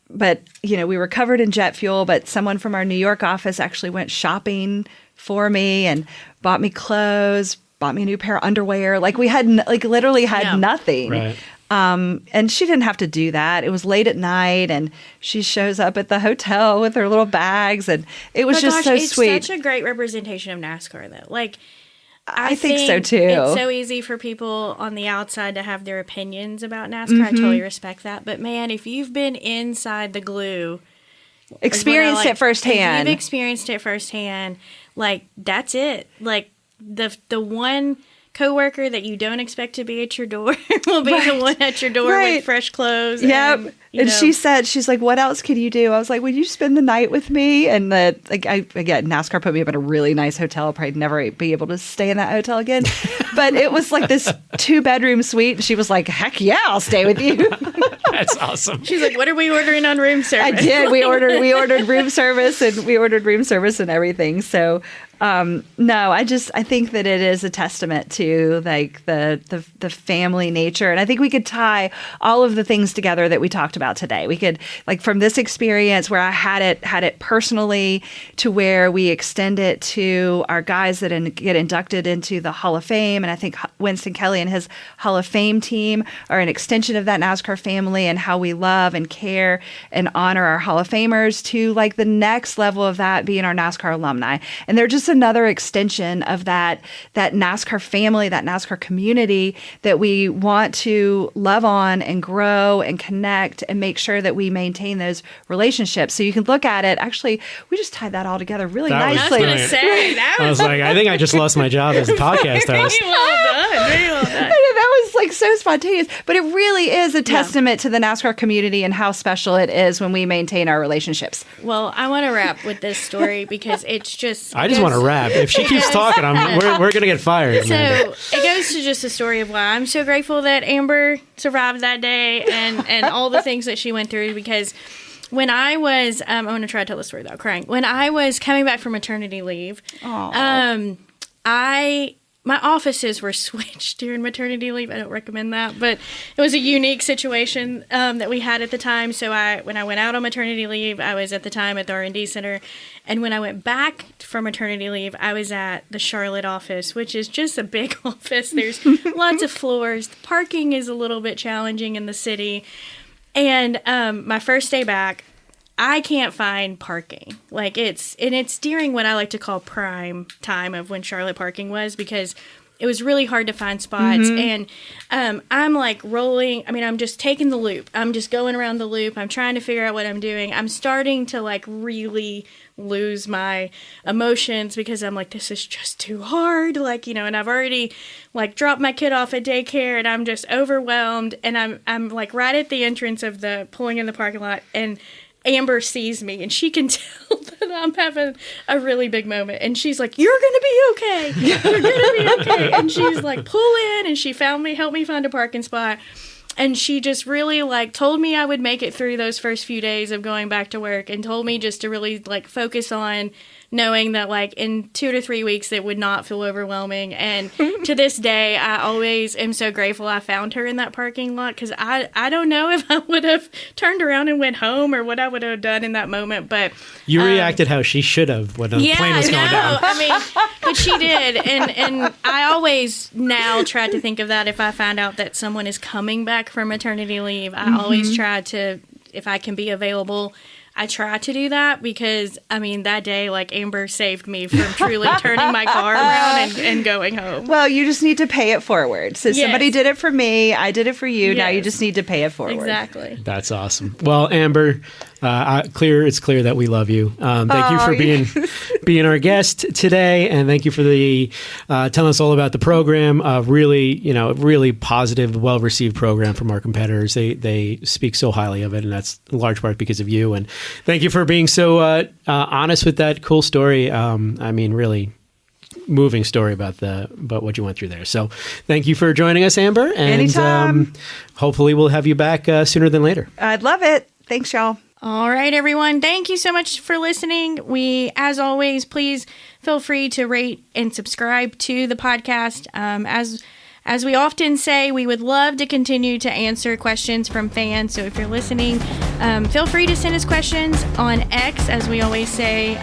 Speaker 4: But, we were covered in jet fuel, but someone from our New York office actually went shopping for me and bought me clothes, bought me a new pair of underwear. We had literally had nothing.
Speaker 1: Right.
Speaker 4: And she didn't have to do that. It was late at night and she shows up at the hotel with her little bags and it was so sweet.
Speaker 2: It's such a great representation of NASCAR though.
Speaker 4: I think so too.
Speaker 2: It's so easy for people on the outside to have their opinions about NASCAR. Mm-hmm. I totally respect that. But man, if you've been inside the glue,
Speaker 4: experienced it firsthand.
Speaker 2: If you've experienced it firsthand, that's it. The one coworker that you don't expect to be at your door will be the one at your door with fresh clothes.
Speaker 4: Yep. And she said, she's like, what else could you do? I was like, would you spend the night with me? And NASCAR put me up in a really nice hotel. I'll probably never be able to stay in that hotel again. But it was this 2-bedroom suite. And she was like, heck yeah, I'll stay with you.
Speaker 1: That's awesome.
Speaker 2: She's like, what are we ordering on room service?
Speaker 4: I did. We ordered room service and everything. So, no, I think that it is a testament to the family nature. And I think we could tie all of the things together that we talked about today. We could from this experience where I had it personally to where we extend it to our guys that get inducted into the Hall of Fame. And I think Winston Kelly and his Hall of Fame team are an extension of that NASCAR family and how we love and care and honor our Hall of Famers to the next level of that being our NASCAR alumni. And they're just another extension of that NASCAR family, that NASCAR community that we want to love on and grow and connect and make sure that we maintain those relationships. So you can look at it. Actually, we just tied that all together really nicely.
Speaker 2: I was going to say,
Speaker 1: I was like, I think I just lost my job as a podcast host.
Speaker 2: Very well done. Very well done.
Speaker 4: That was so spontaneous, but it really is a testament to the NASCAR community and how special it is when we maintain our relationships.
Speaker 2: Well, I want to wrap with this story because it's just.
Speaker 1: I just want to wrap. If she keeps talking, we're going to get fired.
Speaker 2: So it goes to just a story of why I'm so grateful that Amber survived that day and all the things that she went through. Because when I was, I'm going to try to tell the story without crying. When I was coming back from maternity leave, my offices were switched during maternity leave. I don't recommend that, but it was a unique situation that we had at the time. So when I went out on maternity leave, I was at the time at the R&D Center. And when I went back from maternity leave, I was at the Charlotte office, which is just a big office. There's lots of floors. The parking is a little bit challenging in the city. And my first day back, I can't find parking. It's during what I like to call prime time of when Charlotte parking was, because it was really hard to find spots. Mm-hmm. And I'm rolling. I mean, I'm just taking the loop. I'm just going around the loop. I'm trying to figure out what I'm doing. I'm starting to really lose my emotions because I'm like, this is just too hard. And I've already dropped my kid off at daycare and I'm just overwhelmed. And I'm right at the entrance of pulling in the parking lot, and Amber sees me and she can tell that I'm having a really big moment. And she's like, you're going to be okay. You're going to be okay. And she's like, pull in. And she helped me find a parking spot. And she just really told me I would make it through those first few days of going back to work, and told me just to really focus on knowing that like in 2 to 3 weeks it would not feel overwhelming. And to this day, I always am so grateful I found her in that parking lot, because I don't know if I would have turned around and went home or what I would have done in that moment. But
Speaker 1: you reacted how she should have when the plane was going down.
Speaker 2: I mean, but she did, and I always now try to think of that if I find out that someone is coming back from maternity leave. I always try to, if I can be available, I try to do that, because, I mean, that day, like, Amber saved me from truly turning my car around and going home.
Speaker 4: Well, you just need to pay it forward. So somebody did it for me. I did it for you. Now you just need to pay it forward.
Speaker 2: Exactly.
Speaker 1: That's awesome. Well, Amber, it's clear that we love you. Thank you for being our guest today, and thank you for telling us all about the program. Really positive, well received program from our competitors. They speak so highly of it, and that's in large part because of you. And thank you for being so honest with that cool story. I mean, really moving story about what you went through there. So thank you for joining us, Amber. And
Speaker 4: anytime.
Speaker 1: Hopefully we'll have you back sooner than later.
Speaker 4: I'd love it. Thanks, y'all.
Speaker 2: All right, everyone. Thank you so much for listening. As always, please feel free to rate and subscribe to the podcast. As we often say, we would love to continue to answer questions from fans. So if you're listening, feel free to send us questions on X, as we always say,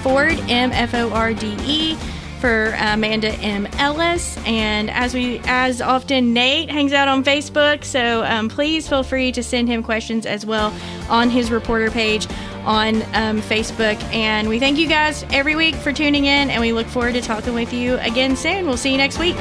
Speaker 2: Forde, Mforde, for Amanda M. Ellis. And as often, Nate hangs out on Facebook. So please feel free to send him questions as well on his reporter page on Facebook. And we thank you guys every week for tuning in, and we look forward to talking with you again soon. We'll see you next week.